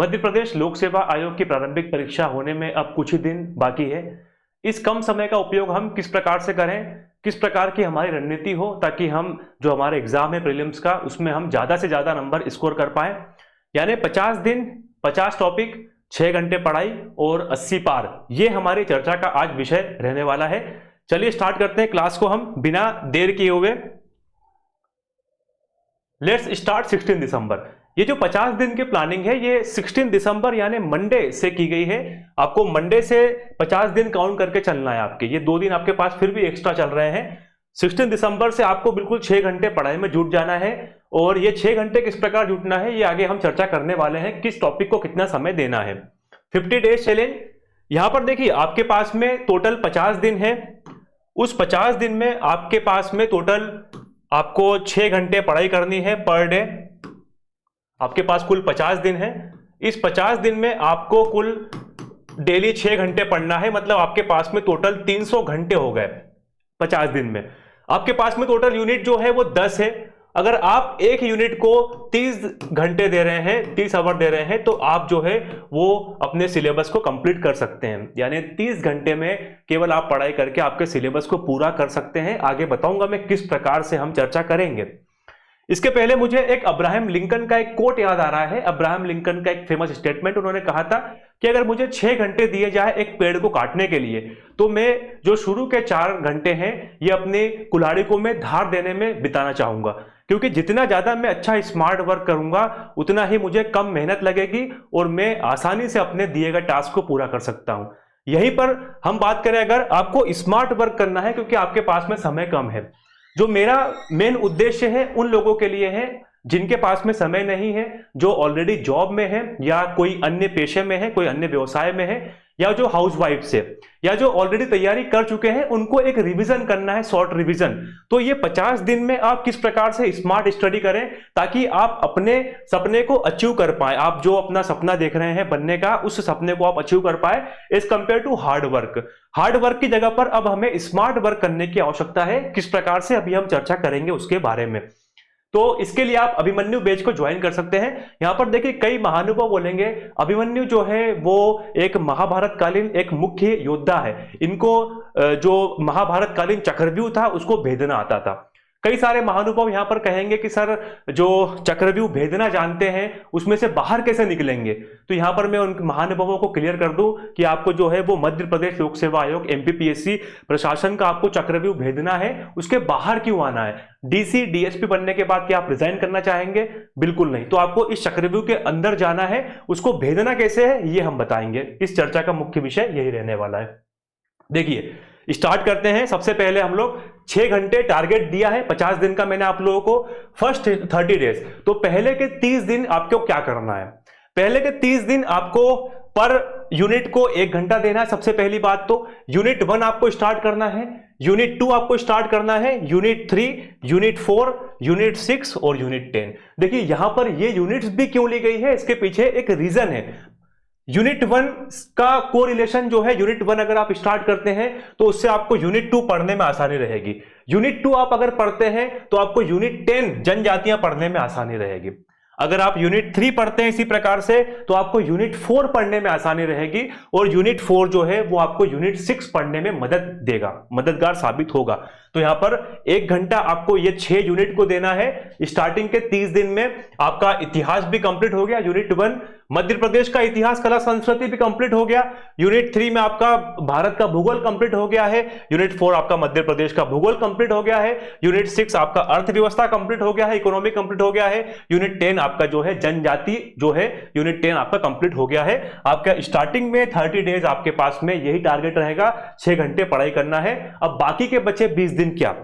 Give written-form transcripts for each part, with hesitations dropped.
मध्य प्रदेश लोक सेवा आयोग की प्रारंभिक परीक्षा होने में अब कुछ ही दिन बाकी है। इस कम समय का उपयोग हम किस प्रकार से करें, किस प्रकार की हमारी रणनीति हो ताकि हम जो हमारे एग्जाम है प्रीलिम्स का उसमें हम ज़्यादा से ज़्यादा नंबर स्कोर कर पाएं। यानी 50 दिन 50 टॉपिक 6 घंटे पढ़ाई और 80 पार, ये हमारी चर्चा का आज विषय रहने वाला है। चलिए स्टार्ट करते हैं क्लास को हम बिना देर किए हुए। लेट्स स्टार्ट 16 दिसंबर। ये जो 50 दिन की प्लानिंग है ये 16 दिसंबर यानी मंडे से की गई है। आपको मंडे से 50 दिन काउंट करके चलना है आपके। ये 2 दिन आपके पास फिर भी एक्स्ट्रा चल रहे हैं। 16 दिसंबर से आपको बिल्कुल 6 घंटे पढ़ाई में जुट जाना है और ये 6 घंटे किस प्रकार जुटना है ये आगे हम चर्चा करने वाले हैं, किस टॉपिक को कितना समय देना है। 50 डेज चैलेंज, यहां पर देखिए आपके पास में टोटल 50 दिन है। उस 50 दिन में आपके पास में टोटल आपको 6 घंटे पढ़ाई करनी है पर डे। आपके पास कुल 50 दिन है। इस 50 दिन में आपको कुल डेली 6 घंटे पढ़ना है, मतलब आपके पास में टोटल 300 घंटे हो गए 50 दिन में। आपके पास में टोटल यूनिट जो है वो 10 है। अगर आप एक यूनिट को 30 घंटे दे रहे हैं, 30 आवर दे रहे हैं, तो आप जो है वो अपने सिलेबस को कंप्लीट कर सकते हैं। यानी 30 घंटे में केवल आप पढ़ाई करके आपके सिलेबस को पूरा कर सकते हैं। आगे बताऊंगा मैं किस प्रकार से हम चर्चा करेंगे। इसके पहले मुझे एक अब्राहम लिंकन का एक कोट याद आ रहा है। अब्राहम लिंकन का एक फेमस स्टेटमेंट, उन्होंने कहा था कि अगर मुझे 6 घंटे दिए जाए एक पेड़ को काटने के लिए, तो मैं जो शुरू के 4 घंटे हैं ये अपने कुल्हाड़ी को मैं धार देने में बिताना चाहूंगा, क्योंकि जितना ज्यादा मैं अच्छा स्मार्ट वर्क करूंगा उतना ही मुझे कम मेहनत लगेगी और मैं आसानी से अपने दिए गए टास्क को पूरा कर सकता हूं। यहीं पर हम बात करें, अगर आपको स्मार्ट वर्क करना है क्योंकि आपके पास में समय कम है। जो मेरा मेन उद्देश्य है उन लोगों के लिए है जिनके पास में समय नहीं है, जो ऑलरेडी जॉब में है या कोई अन्य पेशे में है, कोई अन्य व्यवसाय में है, या जो हाउसवाइफ से, या जो ऑलरेडी तैयारी कर चुके हैं, उनको एक रिवीजन करना है, शॉर्ट रिवीजन। तो ये 50 दिन में आप किस प्रकार से स्मार्ट स्टडी करें ताकि आप अपने सपने को अचीव कर पाए। आप जो अपना सपना देख रहे हैं बनने का, उस सपने को आप अचीव कर पाए as compared to hard work. Hard work की जगह पर अब हमें स्मार्ट वर्क करने की आवश्यकता है। किस प्रकार से अभी हम चर्चा करेंगे उसके बारे में। तो इसके लिए आप अभिमन्यु बैच को ज्वाइन कर सकते हैं। यहां पर देखिए कई महानुभाव बोलेंगे। अभिमन्यु जो है वो एक महाभारत कालीन एक मुख्य योद्धा है। इनको जो महाभारत कालीन चक्रव्यूह था उसको भेदना आता था। कई सारे महानुभाव यहां पर कहेंगे कि सर जो चक्रव्यूह भेदना जानते हैं उसमें से बाहर कैसे निकलेंगे। तो यहां पर मैं उन महानुभावों को क्लियर कर दूं कि आपको जो है वो मध्य प्रदेश लोक सेवा आयोग एमपीपीएससी प्रशासन का आपको चक्रव्यूह भेदना है, उसके बाहर क्यों आना है। डीसी डीएसपी बनने के बाद क्या आप रिजाइन करना चाहेंगे? बिल्कुल नहीं। तो आपको इस चक्रव्यूह के अंदर जाना है, उसको भेदना कैसे है ये हम बताएंगे। इस चर्चा का मुख्य विषय यही रहने वाला है। देखिए स्टार्ट करते हैं। सबसे पहले हम लोग 6 घंटे टारगेट दिया है 50 दिन का मैंने आप लोगों को। फर्स्ट 30 डेज, तो पहले के 30 दिन आपको क्या करना है? पहले के 30 दिन आपको पर यूनिट को 1 घंटा देना है। सबसे पहली बात तो यूनिट 1 आपको स्टार्ट करना है, यूनिट 2 आपको स्टार्ट करना है, यूनिट 3, यूनिट 4, यूनिट 6 और यूनिट 10। देखिए यहां पर ये यूनिट्स भी क्यों ली गई है, इसके पीछे एक रीजन है। यूनिट 1 का कोरिलेशन जो है, यूनिट 1 अगर आप स्टार्ट करते हैं तो उससे आपको यूनिट 2 पढ़ने में आसानी रहेगी। यूनिट 2 आप अगर पढ़ते हैं तो आपको यूनिट 10 जनजातियां पढ़ने में आसानी रहेगी। अगर आप यूनिट 3 पढ़ते हैं इसी प्रकार से तो आपको यूनिट 4 पढ़ने में आसानी रहेगी और यूनिट 4 जो है वो आपको यूनिट 6 पढ़ने में मदद देगा, मददगार साबित होगा। तो यहां पर 1 घंटा आपको ये 6 यूनिट को देना है। स्टार्टिंग के 30 दिन में आपका इतिहास भी कंप्लीट हो गया। यूनिट 1 मध्य प्रदेश का इतिहास कला संस्कृति भी कंप्लीट हो गया। यूनिट 3 में आपका भारत का भूगोल कंप्लीट हो गया है। यूनिट 4 आपका मध्य प्रदेश का भूगोल कंप्लीट हो गया है। यूनिट 6 आपका अर्थव्यवस्था कंप्लीट हो गया है, इकोनॉमी कंप्लीट हो गया है। यूनिट 10 आपका जो है जनजाति जो है, यूनिट 10 आपका कंप्लीट हो गया है। आपका स्टार्टिंग में 30 डेज आपके पास में यही टारगेट रहेगा, 6 घंटे पढ़ाई करना है। अब बाकी के बचे 20 दिन क्या?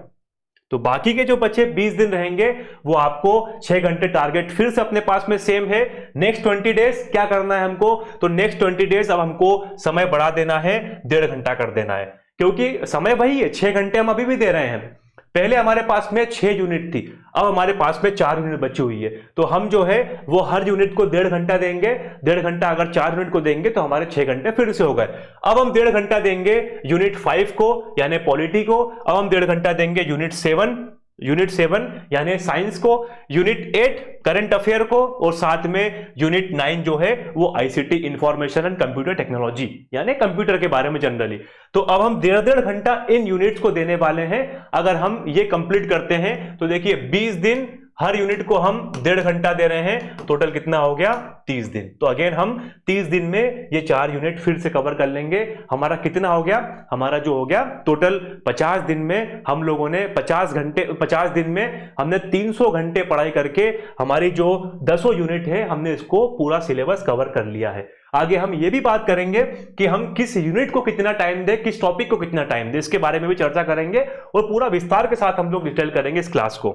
तो बाकी के जो बचे 20 दिन रहेंगे वो आपको 6 घंटे टारगेट फिर से अपने पास में सेम है। नेक्स्ट 20 डेज क्या करना है हमको? तो नेक्स्ट 20 डेज अब हमको समय बढ़ा देना है, 1.5 घंटा कर देना है, क्योंकि समय वही है, 6 घंटे हम अभी भी दे रहे हैं। पहले हमारे पास में 6 यूनिट थी, अब हमारे पास में 4 यूनिट बची हुई है। तो हम जो है वो हर यूनिट को 1.5 घंटा देंगे। 1.5 घंटा अगर 4 यूनिट को देंगे तो हमारे 6 घंटे फिर से हो गए। अब हम 1.5 घंटा देंगे यूनिट 5 को यानी पॉलिटी को। अब हम 1.5 घंटा देंगे यूनिट 7 यूनिट 7 यानी साइंस को, यूनिट 8 करंट अफेयर को, और साथ में यूनिट 9 जो है वो ICT information and computer technology यानी कंप्यूटर के बारे में जनरली। तो अब हम 1.5 घंटा इन यूनिट्स को देने वाले हैं। अगर हम ये कंप्लीट करते हैं तो देखिए 20 दिन, हर यूनिट को हम 1.5 घंटा दे रहे हैं, टोटल कितना हो गया 30 दिन। तो अगेन हम 30 दिन में ये 4 यूनिट फिर से कवर कर लेंगे। हमारा कितना हो गया, हमारा जो हो गया टोटल 50 दिन में हम लोगों ने 50 दिन में हमने 300 घंटे पढ़ाई करके हमारी जो 10 यूनिट है हमने इसको पूरा सिलेबस कवर कर लिया है। आगे हम ये भी बात करेंगे कि हम किस यूनिट को कितना टाइम दें, किस टॉपिक को कितना टाइम दें, इसके बारे में भी चर्चा करेंगे और पूरा विस्तार के साथ हम लोग डिटेल करेंगे इस क्लास को।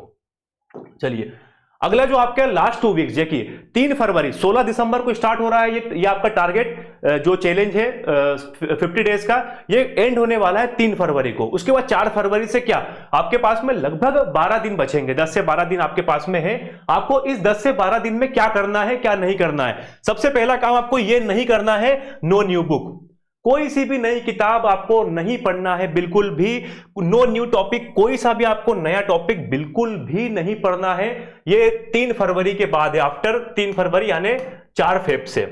चलिए अगला जो आपका लास्ट 2 वीक्स, देखिए 3 फरवरी 16 दिसंबर को स्टार्ट हो रहा है ये आपका टारगेट जो चैलेंज है 50 डेज का, ये एंड होने वाला है 3 फरवरी को। उसके बाद 4 फरवरी से क्या आपके पास में लगभग 12 दिन बचेंगे, 10 से 12 दिन आपके पास में है। आपको इस 10 से 12 दिन में क्या करना है, क्या नहीं करना है। सबसे पहला काम आपको ये नहीं करना है, नो न्यू बुक, कोई सी भी नई किताब आपको नहीं पढ़ना है, बिल्कुल भी नो न्यू टॉपिक, कोई सा भी आपको नया टॉपिक बिल्कुल भी नहीं पढ़ना है। ये 3 फरवरी के बाद है, आफ्टर 3 फरवरी यानी 4 फेब से।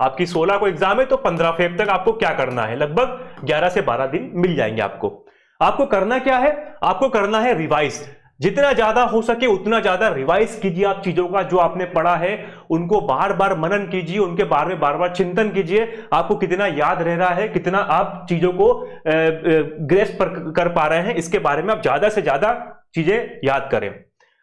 आपकी 16 को एग्जाम है तो 15 फेब तक आपको क्या करना है, लगभग 11 से 12 दिन मिल जाएंगे आपको। आपको करना क्या है, आपको करना है रिवाइज। जितना ज्यादा हो सके उतना ज्यादा रिवाइज कीजिए आप चीजों का, जो आपने पढ़ा है उनको बार बार मनन कीजिए, उनके बारे में बार बार चिंतन कीजिए। आपको कितना याद रह रहा है, कितना आप चीजों को ग्रेस्प कर पा रहे हैं, इसके बारे में आप ज्यादा से ज्यादा चीजें याद करें।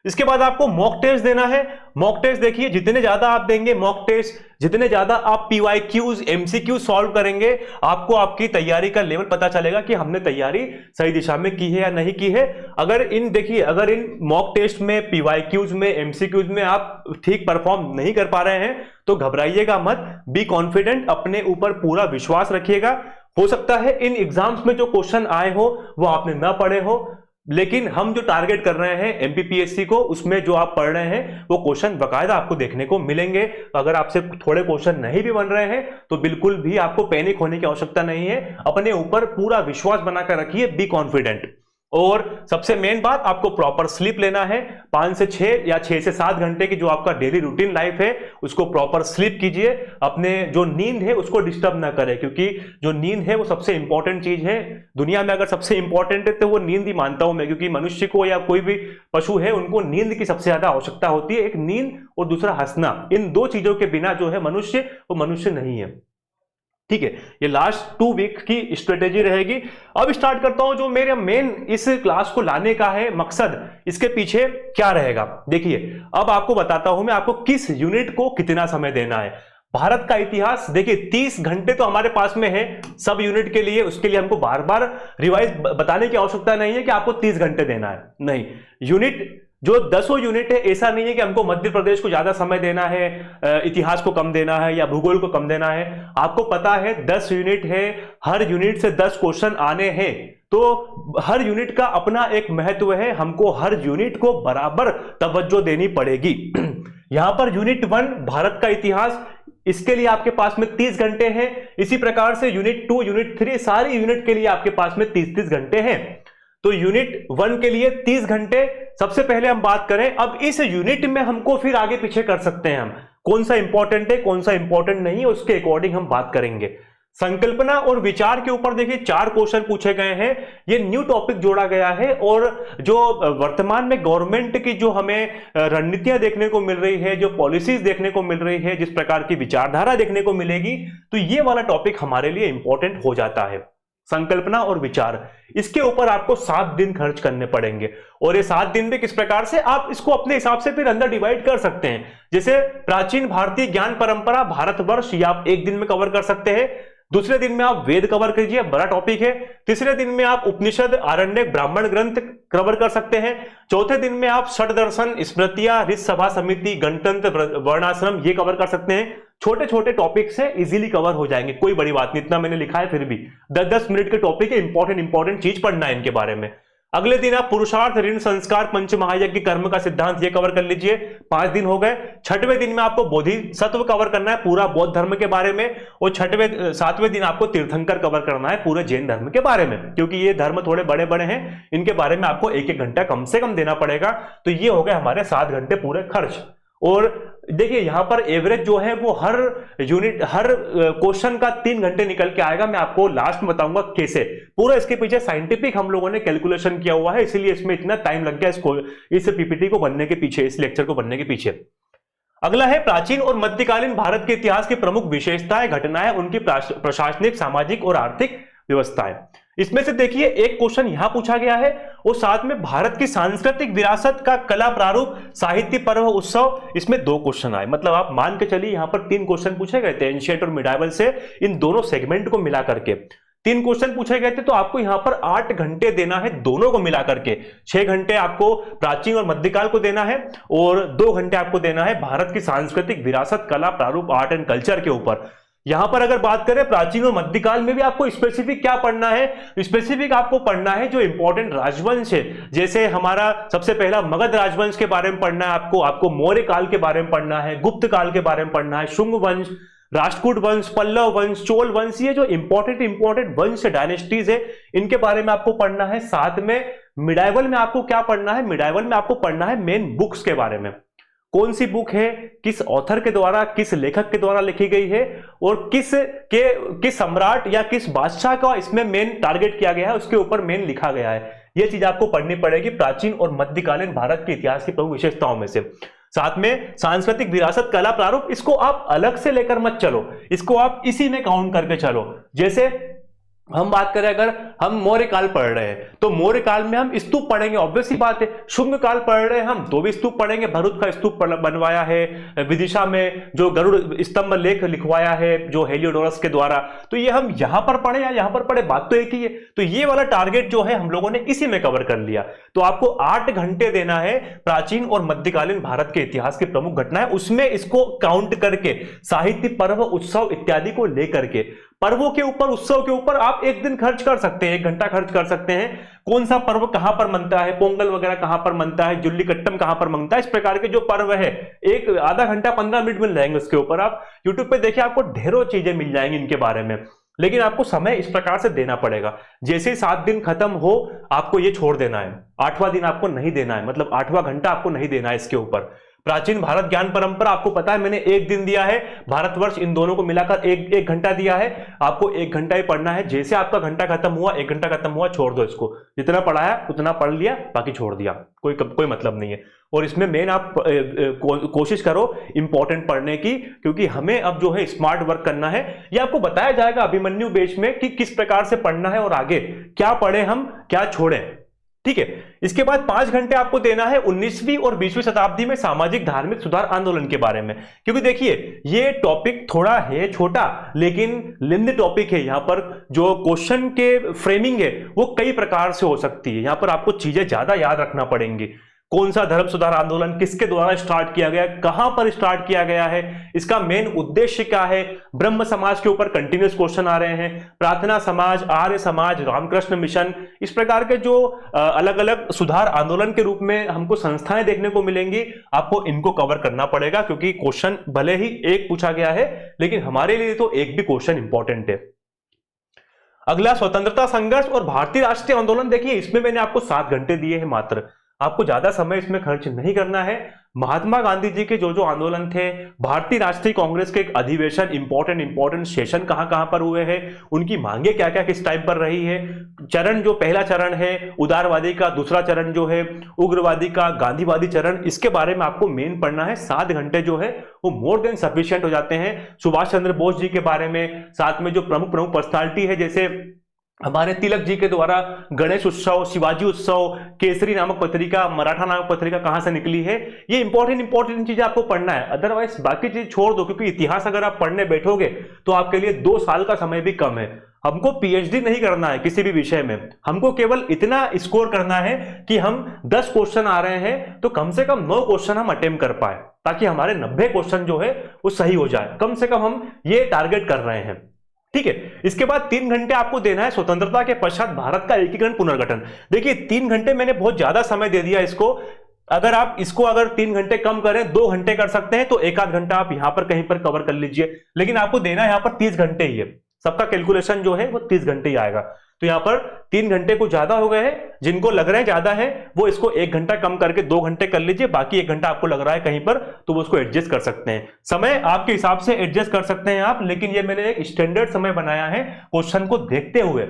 इसके बाद आपको मॉक टेस्ट देना है। मॉक टेस्ट देखिए जितने ज्यादा आप देंगे मॉक टेस्ट, जितने ज्यादा आप पीवाईक्यूज एमसीक्यू सॉल्व करेंगे, आपको आपकी तैयारी का लेवल पता चलेगा कि हमने तैयारी सही दिशा में की है या नहीं की है। अगर इन मॉक टेस्ट में, पीवाईक्यूज में, एमसीक्यूज में आप ठीक परफॉर्म नहीं कर पा रहे हैं तो घबराइएगा मत, बी कॉन्फिडेंट, अपने ऊपर पूरा विश्वास रखिएगा। हो सकता है इन एग्जाम्स में जो क्वेश्चन आए हो वो आपने ना पढ़े हो, लेकिन हम जो टारगेट कर रहे हैं एमपीपीएससी को, उसमें जो आप पढ़ रहे हैं वो क्वेश्चन बकायदा आपको देखने को मिलेंगे। अगर आपसे थोड़े क्वेश्चन नहीं भी बन रहे हैं तो बिल्कुल भी आपको पैनिक होने की आवश्यकता नहीं है, अपने ऊपर पूरा विश्वास बनाकर रखिए, बी कॉन्फिडेंट। और सबसे मेन बात, आपको प्रॉपर स्लीप लेना है, 5 से 6 या 6 से 7 घंटे की जो आपका डेली रूटीन लाइफ है उसको प्रॉपर स्लीप कीजिए। अपने जो नींद है उसको डिस्टर्ब ना करें, क्योंकि जो नींद है वो सबसे इंपॉर्टेंट चीज है दुनिया में। अगर सबसे इंपॉर्टेंट है तो वो नींद ही मानता हूं मैं, क्योंकि मनुष्य को या कोई भी पशु है उनको नींद की सबसे ज्यादा आवश्यकता होती है। एक नींद और दूसरा हंसना, इन 2 चीजों के बिना जो है मनुष्य, वो मनुष्य नहीं है। ठीक है, ये लास्ट 2 वीक की स्ट्रेटेजी रहेगी। अब स्टार्ट करता हूं जो मेरे मेन इस क्लास को लाने का है मकसद, इसके पीछे क्या रहेगा। देखिए अब आपको बताता हूं मैं आपको किस यूनिट को कितना समय देना है। भारत का इतिहास देखिए 30 घंटे तो हमारे पास में है सब यूनिट के लिए, उसके लिए हमको बार बार रिवाइज बताने की आवश्यकता नहीं है कि आपको 30 घंटे देना है। नहीं, यूनिट जो 10 यूनिट है, ऐसा नहीं है कि हमको मध्य प्रदेश को ज्यादा समय देना है, इतिहास को कम देना है या भूगोल को कम देना है। आपको पता है 10 यूनिट है, हर यूनिट से 10 क्वेश्चन आने हैं, तो हर यूनिट का अपना एक महत्व है, हमको हर यूनिट को बराबर तवज्जो देनी पड़ेगी। यहां पर यूनिट 1 भारत का इतिहास, इसके लिए आपके पास में 30 घंटे हैं। इसी प्रकार से यूनिट 2, यूनिट 3, सारी यूनिट के लिए आपके पास में 30-30 घंटे हैं। तो यूनिट 1 के लिए 30 घंटे। सबसे पहले हम बात करें, अब इस यूनिट में हमको फिर आगे पीछे कर सकते हैं हम, कौन सा इंपॉर्टेंट है कौन सा इंपॉर्टेंट नहीं है, उसके अकॉर्डिंग हम बात करेंगे। संकल्पना और विचार के ऊपर देखिए 4 क्वेश्चन पूछे गए हैं, ये न्यू टॉपिक जोड़ा गया है। और जो वर्तमान में गवर्नमेंट की जो हमें रणनीतियां देखने को मिल रही है, जो पॉलिसीज देखने को मिल रही है, जिस प्रकार की विचारधारा देखने को मिलेगी, तो ये वाला टॉपिक हमारे लिए इंपॉर्टेंट हो जाता है। संकल्पना और विचार, इसके ऊपर आपको 7 दिन खर्च करने पड़ेंगे। और ये 7 दिन में किस प्रकार से आप इसको अपने हिसाब से फिर अंदर डिवाइड कर सकते हैं। जैसे प्राचीन भारतीय ज्ञान परंपरा भारतवर्ष, ये आप 1 दिन में कवर कर सकते हैं। दूसरे दिन में आप वेद कवर कीजिए, बड़ा टॉपिक है। तीसरे दिन में आप उपनिषद, आरण्यक, ब्राह्मण ग्रंथ कवर कर सकते हैं। चौथे दिन में आप षट दर्शन, स्मृतियां, ऋत सभा समिति, गणतंत्र, वर्णाश्रम, ये कवर कर सकते हैं। छोटे छोटे टॉपिक से इजीली कवर हो जाएंगे, कोई बड़ी बात नहीं, इतना मैंने लिखा है फिर भी 10-10 मिनट के टॉपिक है, इंपॉर्टेंट चीज पढ़ना है इनके बारे में। अगले दिन आप पुरुषार्थ, ऋण, संस्कार, पंच महायज्ञ, कर्म का सिद्धांत ये कवर कर लीजिए। 5 दिन हो गए। छठवें दिन में आपको बोधिसत्व कवर करना है, पूरा बौद्ध धर्म के बारे में। और 7वें दिन आपको तीर्थंकर कवर करना है, पूरे जैन धर्म के बारे में, क्योंकि ये धर्म थोड़े बड़े बड़े हैं, इनके बारे में आपको 1-1 घंटा कम से कम देना पड़ेगा। तो ये हो गए हमारे 7 घंटे पूरे खर्च। और देखिए यहां पर एवरेज जो है वो हर यूनिट, हर क्वेश्चन का 3 घंटे निकल के आएगा। मैं आपको लास्ट में बताऊंगा कैसे। पूरा इसके पीछे साइंटिफिक हम लोगों ने कैलकुलेशन किया हुआ है, इसीलिए इसमें इतना टाइम लग गया इस पीपीटी को बनने के पीछे, इस लेक्चर को बनने के पीछे। अगला है प्राचीन और मध्यकालीन भारत के इतिहास की प्रमुख विशेषताएं, घटनाएं, उनकी प्रशासनिक, सामाजिक और आर्थिक व्यवस्थाएं। इसमें से देखिए एक क्वेश्चन यहां पूछा गया है, और साथ में भारत की सांस्कृतिक विरासत का कला प्रारूप, साहित्य, पर्व, उत्सव, इसमें 2 क्वेश्चन आए। मतलब आप मान के चलिए यहां पर 3 क्वेश्चन पूछे गए थे, एंशिएंट और मिडाइवल से, इन दोनों सेगमेंट को मिला करके 3 क्वेश्चन पूछे गए थे। तो आपको यहां पर 8 घंटे देना है दोनों को मिला करके। 6 घंटे आपको प्राचीन और मध्यकाल को देना है, और 2 घंटे आपको देना है भारत की सांस्कृतिक विरासत, कला, प्रारूप, आर्ट एंड कल्चर के ऊपर। यहां पर अगर बात करें प्राचीन और मध्यकाल में भी आपको स्पेसिफिक क्या पढ़ना है, स्पेसिफिक आपको पढ़ना है जो इंपॉर्टेंट राजवंश है। जैसे हमारा सबसे पहला मगध राजवंश के बारे में पढ़ना है आपको मौर्य काल के बारे में पढ़ना है, गुप्त काल के बारे में पढ़ना है, शुंग वंश, राष्ट्रकूट वंश, पल्लव वंश, चोल वंश, ये जो इंपॉर्टेंट वंश डायनेस्टीज है, इनके बारे में आपको पढ़ना है। साथ में मिडाइवल में आपको क्या पढ़ना है, मिडाइवल में आपको पढ़ना है मेन बुक्स के बारे में। कौन सी बुक है, किस ऑथर के द्वारा, किस लेखक के द्वारा लिखी गई है, और किस सम्राट या किस बादशाह का इसमें मेन टारगेट किया गया है, उसके ऊपर मेन लिखा गया है। यह चीज आपको पढ़नी पड़ेगी प्राचीन और मध्यकालीन भारत के इतिहास की प्रमुख विशेषताओं में से। साथ में सांस्कृतिक विरासत, कला, प्रारूप, इसको आप अलग से लेकर मत चलो, इसको आप इसी में काउंट करके चलो। जैसे हम बात करें, अगर हम मौर्य काल पढ़ रहे हैं तो मौर्य काल में हम स्तूप पढ़ेंगे, ऑब्वियस ही बात है। शुंग काल पढ़ रहे हैं हम तो भी स्तूप पढ़ेंगे, भरूच का स्तूप बनवाया है, विदिशा में जो गरुड़ स्तंभ लेख लिखवाया है जो हेलियोडोरस के द्वारा, तो ये हम यहां पर पढ़े या यहां पर पढ़े, बात तो एक ही है। तो ये वाला टारगेट जो है हम लोगों ने इसी में कवर कर लिया। तो आपको 8 घंटे देना है प्राचीन और मध्यकालीन भारत के इतिहास की प्रमुख घटनाएं, उसमें इसको काउंट करके साहित्य, पर्व, उत्सव इत्यादि को लेकर के। पर्वों के ऊपर, उत्सव के ऊपर आप 1 दिन खर्च कर सकते हैं, 1 घंटा खर्च कर सकते हैं। कौन सा पर्व कहां पर मनता है, पोंगल वगैरह कहां पर मनता है, जुल्लीकट्टम कहां पर मनता है, इस प्रकार के जो पर्व है, एक आधा घंटा 15 मिनट मिल जाएंगे उसके ऊपर। आप यूट्यूब पे देखिए, आपको ढेरों चीजें मिल जाएंगी इनके बारे में, लेकिन आपको समय इस प्रकार से देना पड़ेगा। जैसे 7 दिन खत्म हो आपको ये छोड़ देना है, 8वां दिन आपको नहीं देना है, मतलब 8वां घंटा आपको नहीं देना है इसके ऊपर। प्राचीन भारत ज्ञान परंपरा आपको पता है, मैंने 1 दिन दिया है, भारतवर्ष इन दोनों को मिलाकर 1 घंटा दिया है, आपको 1 घंटा ही पढ़ना है। जैसे आपका घंटा खत्म हुआ, 1 घंटा खत्म हुआ, छोड़ दो इसको, जितना पढ़ाया उतना पढ़ लिया, बाकी छोड़ दिया, कोई मतलब नहीं है। और इसमें मेन आप कोशिश करो इंपॉर्टेंट पढ़ने की, क्योंकि हमें अब जो है स्मार्ट वर्क करना है। ये आपको बताया जाएगा अभिमन्यु बेच में कि किस प्रकार से पढ़ना है और आगे क्या पढ़े हम, क्या छोड़ें, ठीक है। इसके बाद 5 घंटे आपको देना है 19वीं और 20वीं शताब्दी में सामाजिक धार्मिक सुधार आंदोलन के बारे में, क्योंकि देखिए ये टॉपिक थोड़ा है छोटा लेकिन लेंथी टॉपिक है। यहां पर जो क्वेश्चन के फ्रेमिंग है वो कई प्रकार से हो सकती है, यहां पर आपको चीजें ज्यादा याद रखना पड़ेंगी। कौन सा धर्म सुधार आंदोलन किसके द्वारा स्टार्ट किया गया, कहां पर स्टार्ट किया गया है, इसका मेन उद्देश्य क्या है, ब्रह्म समाज के ऊपर कंटिन्यूस क्वेश्चन आ रहे हैं, प्रार्थना समाज, आर्य समाज, रामकृष्ण मिशन, इस प्रकार के जो अलग अलग सुधार आंदोलन के रूप में हमको संस्थाएं देखने को मिलेंगी, आपको इनको कवर करना पड़ेगा। क्योंकि क्वेश्चन भले ही एक पूछा गया है लेकिन हमारे लिए तो एक भी क्वेश्चन इंपॉर्टेंट है। अगला स्वतंत्रता संघर्ष और भारतीय राष्ट्रीय आंदोलन। देखिए इसमें मैंने आपको 7 घंटे दिए हैं मात्र, आपको ज्यादा समय इसमें खर्च नहीं करना है। महात्मा गांधी जी के जो आंदोलन थे, भारतीय राष्ट्रीय कांग्रेस के एक अधिवेशन, इंपॉर्टेंट सेशन कहां कहां पर हुए हैं, उनकी मांगे क्या क्या किस टाइम पर रही है, चरण जो पहला चरण है उदारवादी का, दूसरा चरण जो है उग्रवादी का, गांधीवादी चरण, इसके बारे में आपको मेन पढ़ना है। 7 घंटे जो है वो मोर देन सफिशिएंट हो जाते हैं। सुभाष चंद्र बोस जी के बारे में, साथ में जो प्रमुख पर्सनालिटी है, जैसे हमारे तिलक जी के द्वारा गणेश उत्सव, शिवाजी उत्सव, केसरी नामक पत्रिका, मराठा नामक पत्रिका कहां से निकली है, ये इंपॉर्टेंट चीजें आपको पढ़ना है। अदरवाइज बाकी चीज छोड़ दो, क्योंकि इतिहास अगर आप पढ़ने बैठोगे तो आपके लिए 2 साल का समय भी कम है। हमको पीएचडी नहीं करना है किसी भी विषय में, हमको केवल इतना स्कोर करना है कि हम 10 क्वेश्चन आ रहे हैं तो कम से कम 9 क्वेश्चन हम अटेम्प्ट कर पाए, ताकि हमारे 90 क्वेश्चन जो है वो सही हो जाए। कम से कम हम ये टारगेट कर रहे हैं, ठीक है। इसके बाद 3 घंटे आपको देना है स्वतंत्रता के पश्चात भारत का एकीकरण पुनर्गठन। देखिए 3 घंटे मैंने बहुत ज्यादा समय दे दिया इसको, अगर आप इसको अगर 3 घंटे कम करें 2 घंटे कर सकते हैं तो 1 आध घंटा आप यहां पर कहीं पर कवर कर लीजिए, लेकिन आपको देना यहां पर 30 घंटे ही है, सबका कैलकुलेशन जो है वो 30 घंटे ही आएगा। तो यहां पर 3 घंटे कुछ ज्यादा हो गए हैं, जिनको लग रहे हैं ज्यादा है वो इसको 1 घंटा कम करके 2 घंटे कर लीजिए, बाकी 1 घंटा आपको लग रहा है कहीं पर तो वो उसको एडजस्ट कर सकते हैं। समय आपके हिसाब से एडजस्ट कर सकते हैं आप, लेकिन ये मैंने एक स्टैंडर्ड समय बनाया है क्वेश्चन को देखते हुए।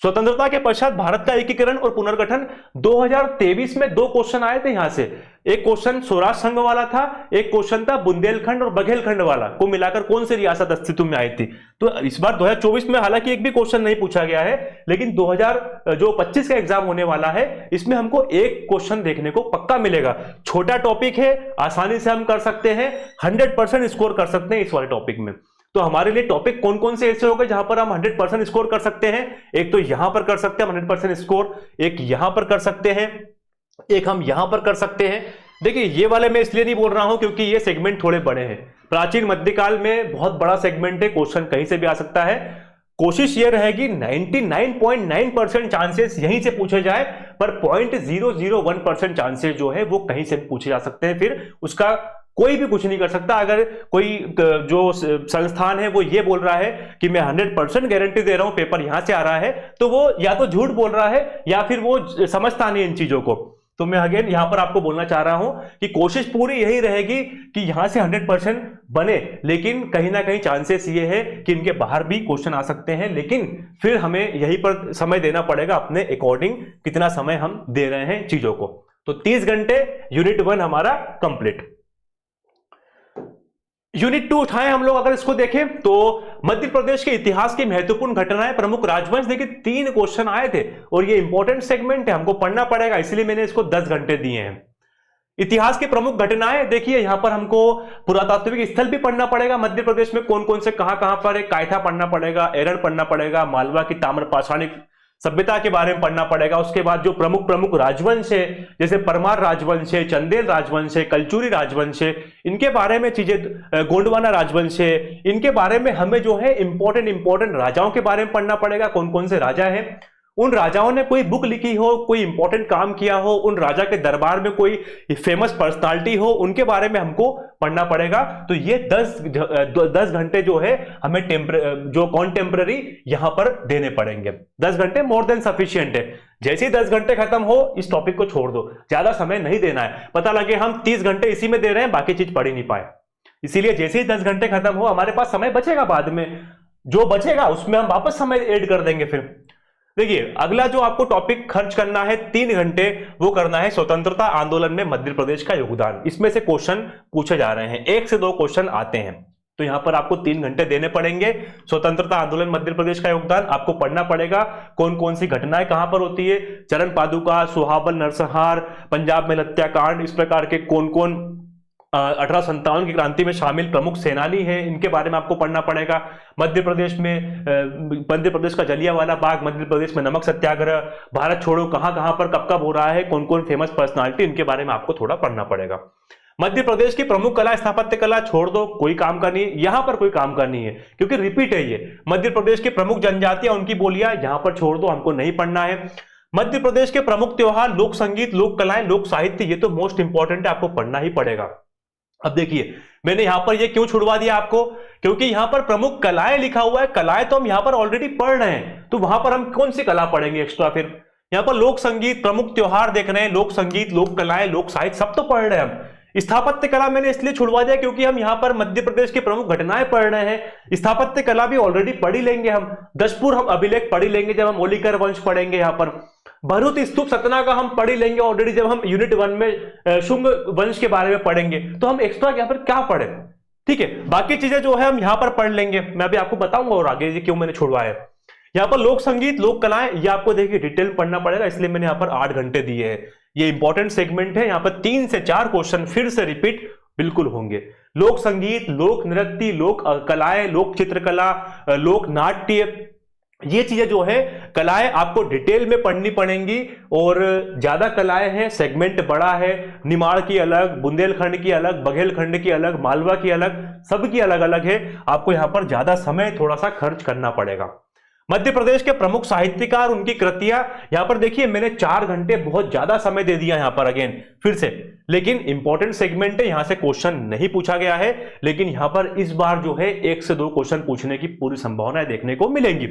स्वतंत्रता के पश्चात भारत का एकीकरण और पुनर्गठन 2023 में 2 क्वेश्चन आए थे यहां से, एक क्वेश्चन स्वराज संघ वाला था, एक क्वेश्चन था बुंदेलखंड और बघेलखंड वाला, को मिलाकर कौन सी रियासत अस्तित्व में आई थी। तो इस बार 2024 में हालांकि एक भी क्वेश्चन नहीं पूछा गया है, लेकिन 2025 का एग्जाम होने वाला है, इसमें हमको एक क्वेश्चन देखने को पक्का मिलेगा। छोटा टॉपिक है, आसानी से हम कर सकते हैं, 100% स्कोर कर सकते हैं इस वाले टॉपिक में। तो हमारे लिए टॉपिक कौन कौन से ऐसे हो गए जहां पर हम 100% स्कोर कर सकते हैं? एक तो यहां पर कर सकते हैं 100% स्कोर, एक यहां पर कर सकते हैं, एक हम यहां पर कर सकते हैं। देखिए ये वाले मैं इसलिए नहीं बोल रहा हूं क्योंकि ये सेगमेंट थोड़े बड़े हैं, प्राचीन मध्यकाल में बहुत बड़ा सेगमेंट है, क्वेश्चन कहीं से भी आ सकता है। कोशिश ये रहेगी 99.9% चांसेस यहीं से पूछे जाए, पर 0.001% चांसेस जो है वो कहीं से भी पूछे जा सकते हैं, फिर उसका कोई भी कुछ नहीं कर सकता। अगर कोई जो संस्थान है वो ये बोल रहा है कि मैं 100% गारंटी दे रहा हूं पेपर यहां से आ रहा है, तो वो या तो झूठ बोल रहा है या फिर वो समझता नहीं इन चीजों को। तो मैं अगेन यहां पर आपको बोलना चाह रहा हूं कि कोशिश पूरी यही रहेगी कि यहां से 100% बने, लेकिन कहीं ना कहीं चांसेस ये है कि इनके बाहर भी क्वेश्चन आ सकते हैं, लेकिन फिर हमें यहीं पर समय देना पड़ेगा अपने अकॉर्डिंग, कितना समय हम दे रहे हैं चीजों को। तो 30 घंटे यूनिट 1 हमारा कंप्लीट। यूनिट 2 उठाएं हम लोग, अगर इसको देखें तो मध्य प्रदेश के इतिहास की महत्वपूर्ण घटनाएं, प्रमुख राजवंश। देखिए 3 क्वेश्चन आए थे और ये इंपॉर्टेंट सेगमेंट है, हमको पढ़ना पड़ेगा, इसलिए मैंने इसको 10 घंटे दिए हैं। इतिहास की प्रमुख घटनाएं, देखिए यहां पर हमको पुरातात्विक स्थल भी पढ़ना पड़ेगा, मध्य प्रदेश में कौन कौन से कहां पर है, कायथा पढ़ना पड़ेगा, एरड़ पढ़ना पड़ेगा, मालवा की ताम्रपाषाणिक सभ्यता के बारे में पढ़ना पड़ेगा। उसके बाद जो प्रमुख राजवंश है, जैसे परमार राजवंश है, चंदेल राजवंश है, कलचुरी राजवंश है, इनके बारे में चीजें, गोंडवाना राजवंश है, इनके बारे में हमें जो है इंपॉर्टेंट राजाओं के बारे में पढ़ना पड़ेगा, कौन कौन से राजा हैं, उन राजाओं ने कोई बुक लिखी हो, कोई इंपॉर्टेंट काम किया हो, उन राजा के दरबार में कोई फेमस पर्सनालिटी हो, उनके बारे में हमको पढ़ना पड़ेगा। तो ये 10 घंटे जो है हमें जो कॉन्टेम्पररी यहां पर देने पड़ेंगे। 10 घंटे मोर देन सफिशिएंट है। जैसे ही 10 घंटे खत्म हो इस टॉपिक को छोड़ दो, ज्यादा समय नहीं देना है। पता लगे हम 30 घंटे इसी में दे रहे हैं, बाकी चीज पढ़ ही नहीं पाए, इसीलिए जैसे ही 10 घंटे खत्म हो हमारे पास समय बचेगा, बाद में जो बचेगा उसमें हम वापस समय ऐड कर देंगे। फिर देखिए अगला जो आपको टॉपिक खर्च करना है 3 घंटे, वो करना है स्वतंत्रता आंदोलन में मध्य प्रदेश का योगदान। इसमें से क्वेश्चन पूछे जा रहे हैं, 1 से 2 क्वेश्चन आते हैं, तो यहां पर आपको 3 घंटे देने पड़ेंगे। स्वतंत्रता आंदोलन मध्य प्रदेश का योगदान आपको पढ़ना पड़ेगा, कौन कौन सी घटनाएं कहां पर होती है, चरण पादुका, सुहावल नरसंहार, पंजाब में हत्याकांड, इस प्रकार के कौन कौन 1857 की क्रांति में शामिल प्रमुख सेनानी हैं, इनके बारे में आपको पढ़ना पड़ेगा। मध्य प्रदेश का जलियांवाला बाग, मध्य प्रदेश में नमक सत्याग्रह, भारत छोड़ो कहां कहां पर कब कब हो रहा है, कौन कौन फेमस पर्सनालिटी, इनके बारे में आपको थोड़ा पढ़ना पड़ेगा। मध्य प्रदेश की प्रमुख कला, स्थापत्य कला छोड़ दो, कोई काम का नहीं है, यहां पर कोई काम का नहीं है क्योंकि रिपीट है ये। मध्य प्रदेश की प्रमुख जनजातियां, उनकी बोलियां यहां पर छोड़ दो, हमको नहीं पढ़ना है। मध्य प्रदेश के प्रमुख त्योहार, लोक संगीत, लोक कलाएं, लोक साहित्य, ये तो मोस्ट इंपॉर्टेंट है, आपको पढ़ना ही पड़ेगा। अब देखिए मैंने यहां पर ये क्यों छुड़वा दिया आपको, क्योंकि यहां पर प्रमुख कलाएं लिखा हुआ है, कलाएं तो हम यहां पर ऑलरेडी पढ़ रहे हैं, तो वहां पर हम कौन सी कला पढ़ेंगे एक्स्ट्रा। फिर यहां पर लोक संगीत, प्रमुख त्योहार देख रहे हैं, लोक संगीत, लोक कलाएं, लोक साहित्य सब तो पढ़ रहे हैं हम। स्थापत्य कला मैंने इसलिए छुड़वा दिया क्योंकि हम यहां पर मध्य प्रदेश की प्रमुख घटनाएं पढ़ रहे हैं। स्थापत्य कला भी ऑलरेडी पढ़ ही लेंगे हम, दशपुर हम अभिलेख पढ़ ही लेंगे जब हम ओलिकर वंश पढ़ेंगे। यहां पर भरूत स्तूप सतना का हम पढ़ ही लेंगे ऑलरेडी जब हम यूनिट 1 में शुंग वंश के बारे में पढ़ेंगे। तो हम एक्स्ट्रा यहां पर क्या पढ़े, ठीक है, बाकी चीजें जो है हम यहां पर पढ़ लेंगे, मैं अभी आपको बताऊंगा और आगे क्यों मैंने छुड़वाया। यहां पर लोक संगीत, लोक कलाएं, ये आपको देखिए डिटेल पढ़ना पड़ेगा, इसलिए मैंने यहां पर 8 घंटे दिए हैं। ये इंपॉर्टेंट सेगमेंट है, यहां पर 3 से 4 क्वेश्चन फिर से रिपीट बिल्कुल होंगे। लोक संगीत, लोक नृत्य, लोक कलाएं, लोक चित्रकला, लोक नाट्य, ये चीजें जो है कलाएं आपको डिटेल में पढ़नी पड़ेंगी, और ज्यादा कलाएं हैं, सेगमेंट बड़ा है, निमाड़ की अलग, बुंदेलखंड की अलग, बघेलखंड की अलग, मालवा की अलग, सबकी अलग अलग है। आपको यहां पर ज्यादा समय थोड़ा सा खर्च करना पड़ेगा। मध्य प्रदेश के प्रमुख साहित्यकार, उनकी कृतियां, यहां पर देखिए मैंने 4 घंटे बहुत ज्यादा समय दे दिया यहां पर अगेन फिर से, लेकिन इंपॉर्टेंट सेगमेंट है, यहां से क्वेश्चन नहीं पूछा गया है, लेकिन यहां पर इस बार जो है 1 से 2 क्वेश्चन पूछने की पूरी संभावना देखने को मिलेंगी।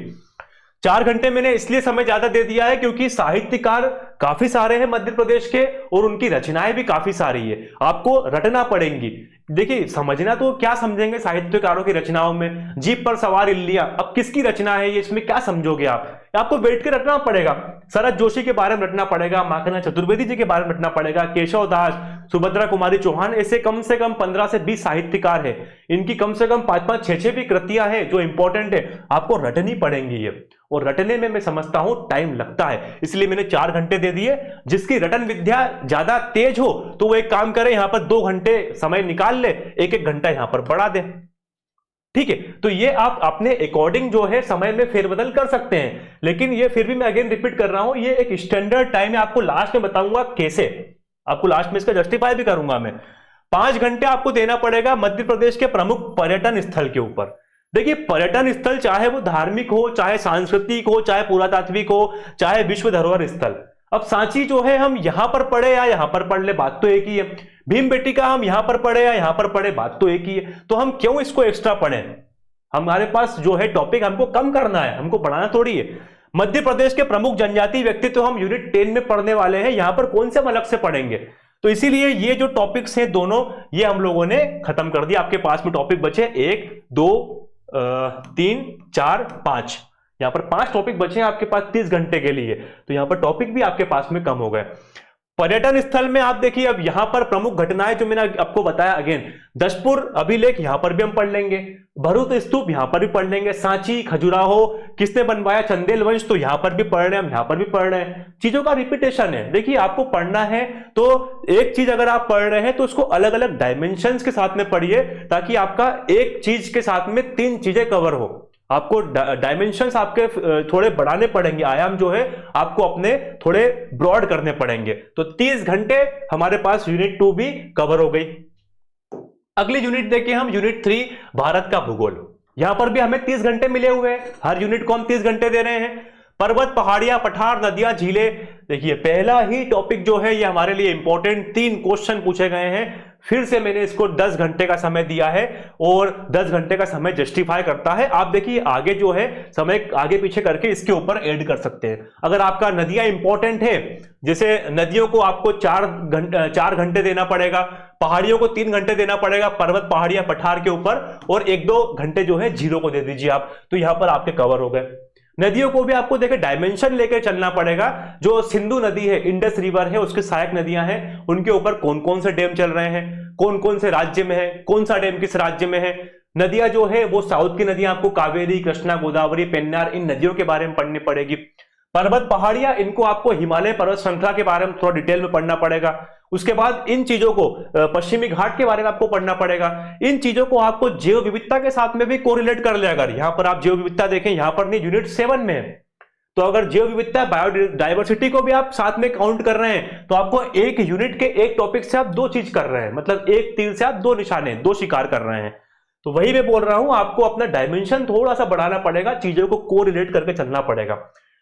4 घंटे मैंने इसलिए समय ज्यादा दे दिया है क्योंकि साहित्यकार काफी सारे हैं मध्य प्रदेश के, और उनकी रचनाएं भी काफी सारी है, आपको रटना पड़ेंगी। देखिए समझना तो क्या समझेंगे साहित्यकारों की रचनाओं में, जीप पर सवार इल्लियां, अब किसकी रचना है ये, इसमें क्या समझोगे आप, आपको बैठ के रटना पड़ेगा। शरद जोशी के बारे में रटना पड़ेगा, माखना चतुर्वेदी जी के बारे में रटना पड़ेगा, केशव दास, सुभद्रा कुमारी चौहान, ऐसे कम से कम 15 से 20 साहित्यकार है, इनकी कम से कम 5-5, 6-6 भी कृतियां हैं जो इंपॉर्टेंट है, आपको रटनी पड़ेंगी ये, और रटने में मैं समझता हूं टाइम लगता है, इसलिए मैंने 4 घंटे दे दिए। जिसकी रटन विद्या ज्यादा तेज हो तो वो एक काम करे, यहां पर 2 घंटे समय निकाल ले, 1-1 घंटा यहां पर बढ़ा दे, ठीक है। तो ये आप अपने अकॉर्डिंग जो है समय में फेरबदल कर सकते हैं, लेकिन ये फिर भी मैं अगेन रिपीट कर रहा हूं, ये एक स्टैंडर्ड टाइम है, आपको लास्ट में बताऊंगा कैसे, आपको लास्ट में इसका जस्टिफाई भी करूंगा मैं। 5 घंटे आपको देना पड़ेगा मध्य प्रदेश के प्रमुख पर्यटन स्थल के ऊपर। देखिए पर्यटन स्थल चाहे वो धार्मिक हो, चाहे सांस्कृतिक हो, चाहे पुरातात्विक हो, चाहे विश्व धरोहर स्थल, अब सांची जो है हम यहां पर पढ़े या यहां पर पढ़ ले, बात तो एक ही है। भीमबेटका हम यहां पर पढ़े या यहां पर पढ़े, बात तो एक ही है। तो हम क्यों इसको एक्स्ट्रा पढ़ें, हमारे पास जो है टॉपिक हमको कम करना है, हमको बढ़ाना थोड़ी है। मध्य प्रदेश के प्रमुख जनजातीय व्यक्तित्व तो हम यूनिट 10 में पढ़ने वाले हैं, यहां पर कौन से हम अलग से पढ़ेंगे, तो इसीलिए ये जो टॉपिक्स हैं दोनों, ये हम लोगों ने खत्म कर दिया। आपके पास में टॉपिक बचे 1, 2, 3, 4, 5, यहां पर 5 टॉपिक बचे हैं आपके पास 30 घंटे के लिए, तो यहां पर टॉपिक भी आपके पास में कम हो गए। पर्यटन स्थल में आप देखिए, अब यहां पर प्रमुख घटनाएं जो मैंने आपको बताया, अगेन दशपुर अभिलेख यहां पर भी हम पढ़ लेंगे, भरूच स्तूप यहां पर भी पढ़ लेंगे, सांची, खजुराहो, किसने बनवाया, चंदेल वंश, तो यहां पर भी पढ़ रहे हैं, हम यहां पर भी पढ़ रहे हैं। चीजों का रिपीटेशन है, देखिए आपको पढ़ना है तो एक चीज अगर आप पढ़ रहे हैं तो उसको अलग अलग डायमेंशंस के साथ में पढ़िए, ताकि आपका एक चीज के साथ में 3 चीजें कवर हो। आपको डायमेंशंस आपके थोड़े बढ़ाने पड़ेंगे, आयाम जो है आपको अपने थोड़े ब्रॉड करने पड़ेंगे। तो 30 घंटे हमारे पास यूनिट 2 भी कवर हो गई। अगली यूनिट देखिए हम, यूनिट 3 भारत का भूगोल। यहां पर भी हमें 30 घंटे मिले हुए हैं, हर यूनिट को हम 30 घंटे दे रहे हैं। पर्वत, पहाड़ियां, पठार, नदियां, झीलें, देखिए पहला ही टॉपिक जो है ये हमारे लिए इंपॉर्टेंट 3 क्वेश्चन पूछे गए हैं। फिर से मैंने इसको 10 घंटे का समय दिया है, और 10 घंटे का समय जस्टिफाई करता है। आप देखिए आगे जो है समय आगे पीछे करके इसके ऊपर ऐड कर सकते हैं। अगर आपका नदियां इंपॉर्टेंट है, जैसे नदियों को आपको 4 घंटे देना पड़ेगा, पहाड़ियों को 3 घंटे देना पड़ेगा, पर्वत, पहाड़ियां, पठार के ऊपर, और 1-2 घंटे जो है झीलों को दे दीजिए आप, तो यहां पर आपके कवर हो गए। नदियों को भी आपको देखिए डायमेंशन लेकर चलना पड़ेगा, जो सिंधु नदी है, इंडस रिवर है, उसके सहायक नदियां हैं, उनके ऊपर कौन कौन से डैम चल रहे हैं, कौन कौन से राज्य में है, कौन सा डैम किस राज्य में है। नदियां जो है वो साउथ की नदियां आपको कावेरी, कृष्णा, गोदावरी, पेन्नार, इन नदियों के बारे में पढ़नी पड़ेगी। पर्वत, पहाड़ियां, इनको आपको हिमालय पर्वत श्रृंखला के बारे में थोड़ा डिटेल में पढ़ना पड़ेगा। उसके बाद इन चीजों को पश्चिमी घाट के बारे में आपको पढ़ना पड़ेगा। इन चीजों को आपको जैव विविधता के साथ में भी कोरिलेट कर ले। अगर यहां पर आप जैव विविधता देखें, यहां पर नहीं, यूनिट 7 में है, तो अगर जैव विविधता, बायोडाइवर्सिटी को भी आप साथ में काउंट कर रहे हैं, तो आपको एक यूनिट के एक टॉपिक से आप 2 चीज कर रहे हैं, मतलब एक तीर से आप 2 निशाने, 2 शिकार कर रहे हैं। तो वही मैं बोल रहा हूं, आपको अपना डायमेंशन थोड़ा सा बढ़ाना पड़ेगा, चीजों को कोरिलेट करके चलना पड़ेगा।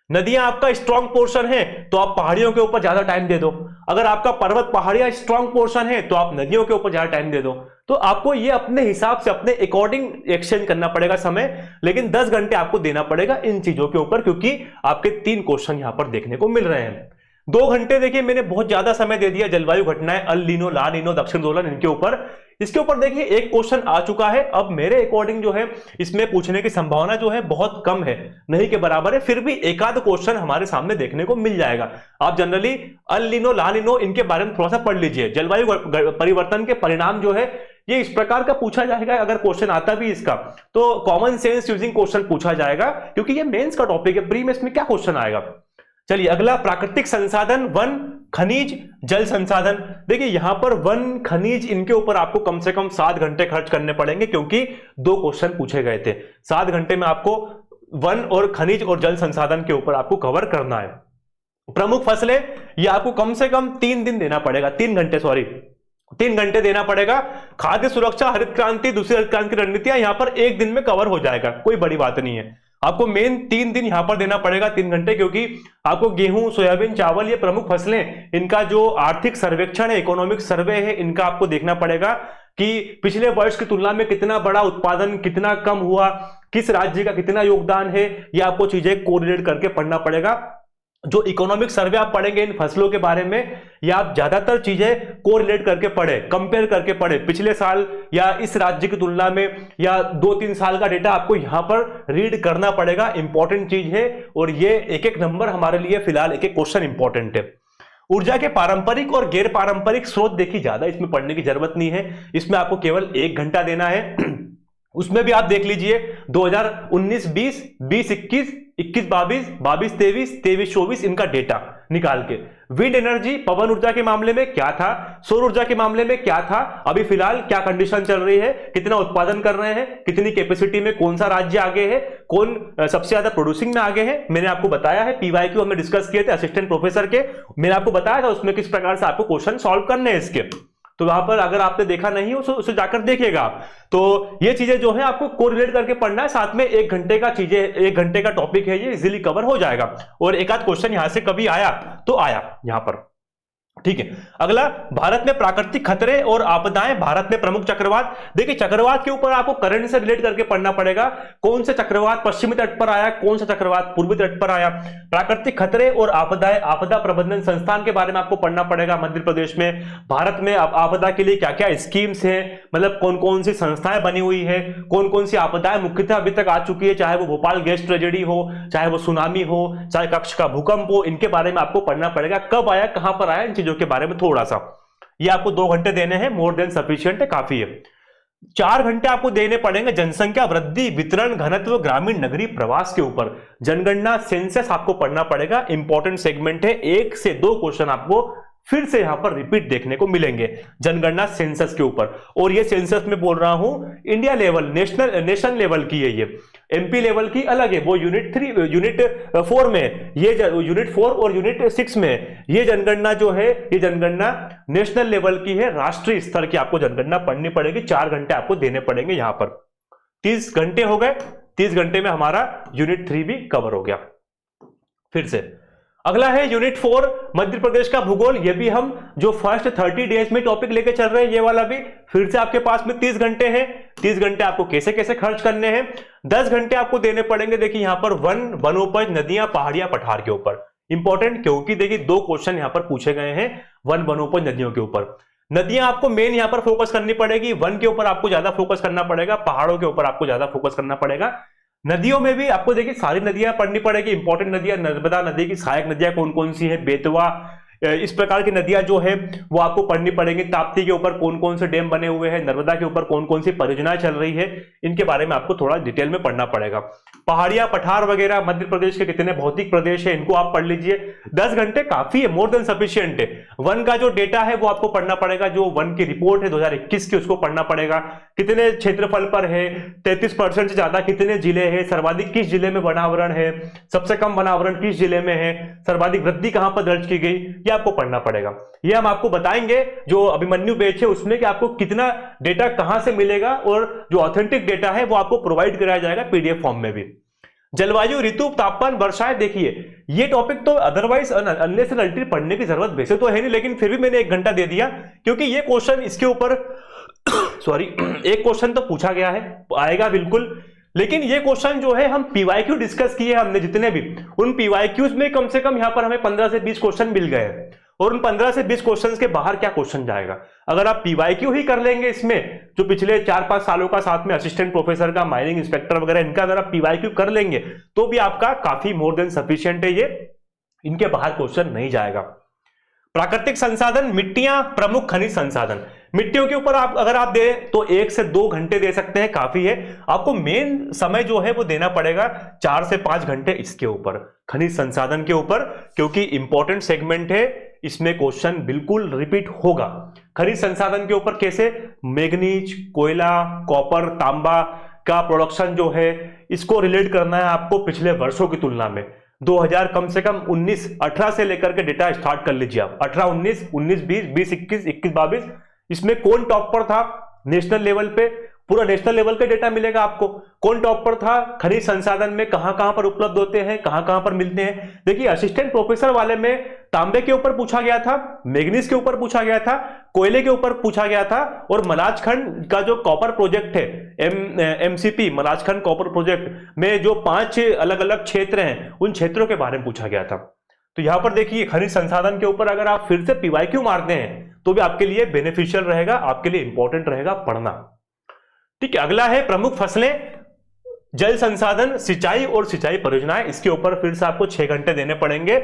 नदियां आपका स्ट्रॉन्ग पोर्शन है तो आप पहाड़ियों के ऊपर ज्यादा टाइम दे दो। अगर आपका पर्वत, पहाड़ियां स्ट्रॉन्ग पोर्शन है तो आप नदियों के ऊपर ज्यादा टाइम दे दो। तो आपको ये अपने हिसाब से, अपने अकॉर्डिंग एक्सचेंज करना पड़ेगा समय, लेकिन 10 घंटे आपको देना पड़ेगा इन चीजों के ऊपर, क्योंकि आपके 3 क्वेश्चन यहां पर देखने को मिल रहे हैं। 2 घंटे देखिए मैंने बहुत ज्यादा समय दे दिया जलवायु घटनाएं, अल नीनो, ला नीनो, दक्षिण दोलन, इनके ऊपर। इसके ऊपर देखिए एक क्वेश्चन आ चुका है, अब मेरे अकॉर्डिंग जो है इसमें पूछने की संभावना जो है बहुत कम है, नहीं के बराबर है, फिर भी एक आध क्वेश्चन हमारे सामने देखने को मिल जाएगा। आप जनरली अल नीनो, ला नीनो, इनके बारे में थोड़ा सा पढ़ लीजिए। जलवायु परिवर्तन के परिणाम जो है ये इस प्रकार का पूछा जाएगा, अगर क्वेश्चन आता भी इसका तो कॉमन सेंस यूजिंग क्वेश्चन पूछा जाएगा, क्योंकि ये मेंस का टॉपिक है। प्री में क्या क्वेश्चन आएगा। चलिए अगला, प्राकृतिक संसाधन, वन, खनिज, जल संसाधन। देखिए यहां पर वन, खनिज, इनके ऊपर आपको कम से कम 7 घंटे खर्च करने पड़ेंगे, क्योंकि 2 क्वेश्चन पूछे गए थे। 7 घंटे में आपको वन और खनिज और जल संसाधन के ऊपर आपको कवर करना है। प्रमुख फसलें, ये आपको कम से कम 3 दिन देना पड़ेगा, 3 घंटे, सॉरी 3 घंटे देना पड़ेगा। खाद्य सुरक्षा, हरित क्रांति, दूसरी हरित क्रांति की रणनीतियां यहां पर 1 दिन में कवर हो जाएगा, कोई बड़ी बात नहीं है। आपको मेन 3 दिन यहां पर देना पड़ेगा, 3 घंटे, क्योंकि आपको गेहूं, सोयाबीन, चावल, ये प्रमुख फसलें, इनका जो आर्थिक सर्वेक्षण है, इकोनॉमिक सर्वे है, इनका आपको देखना पड़ेगा कि पिछले वर्ष की तुलना में कितना बड़ा उत्पादन, कितना कम हुआ, किस राज्य का कितना योगदान है, ये आपको चीजें कोरिलेट करके पढ़ना पड़ेगा। जो इकोनॉमिक सर्वे आप पढ़ेंगे इन फसलों के बारे में, या आप ज्यादातर चीजें कोरिलेट करके पढ़े, कंपेयर करके पढ़े, पिछले साल या इस राज्य की तुलना में, या 2-3 साल का डेटा आपको यहां पर रीड करना पड़ेगा। इंपॉर्टेंट चीज है, और ये एक नंबर हमारे लिए फिलहाल एक क्वेश्चन इंपॉर्टेंट है। ऊर्जा के पारंपरिक और गैर पारंपरिक स्रोत, देखिए ज्यादा इसमें पढ़ने की जरूरत नहीं है, इसमें आपको केवल 1 घंटा देना है। उसमें भी आप देख लीजिए 2019-20, 20-21, 21-22, 22-23, 23-24 इनका डेटा निकाल के, विंड एनर्जी, पवन ऊर्जा के मामले में क्या था, सौर ऊर्जा के मामले में क्या था, अभी फिलहाल क्या कंडीशन चल रही है, कितना उत्पादन कर रहे हैं, कितनी कैपेसिटी में कौन सा राज्य आगे है, कौन सबसे ज्यादा प्रोड्यूसिंग में आगे है। मैंने आपको बताया है, पीवाईक्यू हमने डिस्कस किए थे असिस्टेंट प्रोफेसर के, मैंने आपको बताया था उसमें किस प्रकार से आपको क्वेश्चन सॉल्व करने हैं इसके, तो वहां पर अगर आपने देखा नहीं हो उसे जाकर देखिएगा आप। तो ये चीजें जो है आपको कोरिलेट करके पढ़ना है, साथ में 1 घंटे का चीजें, 1 घंटे का टॉपिक है, ये इजीली कवर हो जाएगा। और एक आध क्वेश्चन यहां से कभी आया तो आया यहां पर, ठीक है। अगला, भारत में प्राकृतिक खतरे और आपदाएं, भारत में प्रमुख चक्रवात। देखिए चक्रवात के ऊपर आपको करंट से रिलेट करके पढ़ना पड़ेगा, कौन से चक्रवात पश्चिमी तट पर आया, कौन सा चक्रवात पूर्वी तट पर आया। प्राकृतिक खतरे और आपदाएं, आपदा प्रबंधन संस्थान के बारे में आपको पढ़ना पड़ेगा मध्य प्रदेश में। भारत में आपदा के लिए क्या क्या स्कीम्स है, मतलब कौन कौन सी संस्थाएं बनी हुई है, कौन कौन सी आपदाएं मुख्यतः अभी तक आ चुकी है, चाहे वो भोपाल गैस ट्रेजेडी हो, चाहे वो सुनामी हो, चाहे कच्छ का भूकंप हो, इनके बारे में आपको पढ़ना पड़ेगा, कब आया, कहां पर आया, इन चीजों के बारे में थोड़ा सा। ये आपको 2 घंटे देने हैं, मोर देन सफिशिएंट है, काफी है। 4 घंटे आपको देने पड़ेंगे जनसंख्या वृद्धि, वितरण, घनत्व, ग्रामीण नगरीय प्रवास के ऊपर। जनगणना, सेंसस आपको पढ़ना पड़ेगा, इंपॉर्टेंट सेगमेंट है, 1 से 2 क्वेश्चन आपको फिर से यहां पर रिपीट देखने को मिलेंगे जनगणना सेंसस के ऊपर। और ये सेंसस में बोल रहा हूं इंडिया लेवल, नेशन लेवल की है, ये एमपी लेवल की अलग है, वो यूनिट 4 में, ये यूनिट 4 और यूनिट 6 में ये जनगणना जो है, ये जनगणना नेशनल लेवल की है, राष्ट्रीय स्तर की आपको जनगणना पढ़नी पड़ेगी। 4 घंटे आपको देने पड़ेंगे यहां पर। 30 घंटे हो गए, 30 घंटे में हमारा यूनिट 3 भी कवर हो गया। फिर से अगला है यूनिट 4 मध्य प्रदेश का भूगोल। ये भी हम जो फर्स्ट 30 डेज में टॉपिक लेके चल रहे हैं, ये वाला भी फिर से आपके पास में 30 घंटे हैं। 30 घंटे आपको कैसे कैसे खर्च करने हैं, 10 घंटे आपको देने पड़ेंगे। देखिए यहां पर वनोपज, नदियां, पहाड़ियां, पठार के ऊपर इंपॉर्टेंट, क्योंकि देखिए 2 क्वेश्चन यहां पर पूछे गए हैं वनोपज, नदियों के ऊपर। नदियां आपको मेन यहां पर फोकस करनी पड़ेगी, वन के ऊपर आपको ज्यादा फोकस करना पड़ेगा, पहाड़ों के ऊपर आपको ज्यादा फोकस करना पड़ेगा। नदियों में भी आपको देखिए सारी नदियां पढ़नी पड़ेगी, इंपॉर्टेंट नदियां, नर्मदा नदी की सहायक नदियां कौन कौन सी है, बेतवा, इस प्रकार की नदियां जो है वो आपको पढ़नी पड़ेंगी। ताप्ती के ऊपर कौन कौन से डैम बने हुए हैं, नर्मदा के ऊपर कौन कौन सी परियोजनाएं चल रही है, इनके बारे में आपको थोड़ा डिटेल में पढ़ना पड़ेगा। पहाड़ियां, पठार वगैरह मध्य प्रदेश के कितने भौतिक प्रदेश है, इनको आप पढ़ लीजिए। 10 घंटे काफी है, मोर देन सफिशिएंट है। वन का जो डेटा है वो आपको पढ़ना पड़ेगा, जो वन की रिपोर्ट है 2021 की, उसको पढ़ना पड़ेगा। कितने क्षेत्रफल पर है, 33% से ज्यादा कितने जिले हैं, सर्वाधिक किस जिले में वनावरण है, सबसे कम वनावरण किस जिले में है, सर्वाधिक वृद्धि कहां पर दर्ज की गई, ये आपको पढ़ना पड़ेगा। ये हम आपको बताएंगे जो अभिमन्यु बैच है उसमें कि आपको कितना डेटा कहां से मिलेगा, और जो ऑथेंटिक डेटा है वो आपको प्रोवाइड कराया जाएगा पीडीएफ फॉर्म में भी। जलवायु, ऋतु, तापमान, वर्षाएं, देखिए ये टॉपिक तो अदरवाइज अनलेस एंड अनटिल पढ़ने की जरूरत वैसे तो है नहीं, लेकिन फिर भी मैंने 1 घंटा दे दिया क्योंकि ये क्वेश्चन इसके ऊपर सॉरी एक क्वेश्चन तो पूछा गया है, आएगा बिल्कुल, लेकिन ये क्वेश्चन जो है हम पीवाईक्यू डिस्कस किए हमने जितने भी, उन पीवाईक्यूज में कम से कम यहां पर हमें 15 से 20 क्वेश्चन मिल गए, और उन 15 से 20 क्वेश्चंस के बाहर क्या क्वेश्चन जाएगा। अगर आप पीवाईक्यू ही कर लेंगे इसमें, जो पिछले 4-5 सालों का साथ में असिस्टेंट प्रोफेसर का, माइनिंग इंस्पेक्टर वगैरह, इनका अगर आप पीवाईक्यू कर लेंगे तो भी आपका काफी मोर देन सफिशिएंट है, ये इनके बाहर क्वेश्चन नहीं जाएगा। प्राकृतिक संसाधन, मिट्टियां, प्रमुख खनिज संसाधन, मिट्टियों के ऊपर आप अगर आप दे तो 1 से 2 घंटे दे सकते हैं, काफी है। आपको मेन समय जो है वो देना पड़ेगा 4 से 5 घंटे इसके ऊपर, खनिज संसाधन के ऊपर, क्योंकि इंपॉर्टेंट सेगमेंट है, इसमें क्वेश्चन बिल्कुल रिपीट होगा। खनिज संसाधन के ऊपर कैसे, मैग्नीज, कोयला, कॉपर, तांबा, का प्रोडक्शन जो है इसको रिलेट करना है आपको पिछले वर्षों की तुलना में। 2000 कम से कम 18 से लेकर के डेटा स्टार्ट कर लीजिए आप। 18 19 19 20 20 21 21 22 इसमें कौन टॉप पर था नेशनल लेवल पे, पूरा नेशनल लेवल का डेटा मिलेगा आपको। कौन टॉप पर था खनिज संसाधन में, कहां कहां पर उपलब्ध होते हैं, कहां कहां पर मिलते हैं। देखिए असिस्टेंट प्रोफेसर वाले में तांबे के ऊपर पूछा गया था, मैग्नीज के ऊपर पूछा गया था, कोयले के ऊपर पूछा गया था, और मलाजखंड का जो कॉपर प्रोजेक्ट है एमसीपी मलाजखंड कॉपर प्रोजेक्ट में जो 5 अलग अलग क्षेत्र हैं उन क्षेत्रों के बारे में पूछा गया था। तो यहां पर देखिए खनिज संसाधन के ऊपर अगर आप फिर से पीवाईक्यू मारते हैं तो भी आपके लिए बेनिफिशियल रहेगा, आपके लिए इंपॉर्टेंट रहेगा पढ़ना। ठीक है, अगला है प्रमुख फसलें, जल संसाधन, सिंचाई और सिंचाई परियोजनाएं। इसके ऊपर फिर से आपको 6 घंटे देने पड़ेंगे।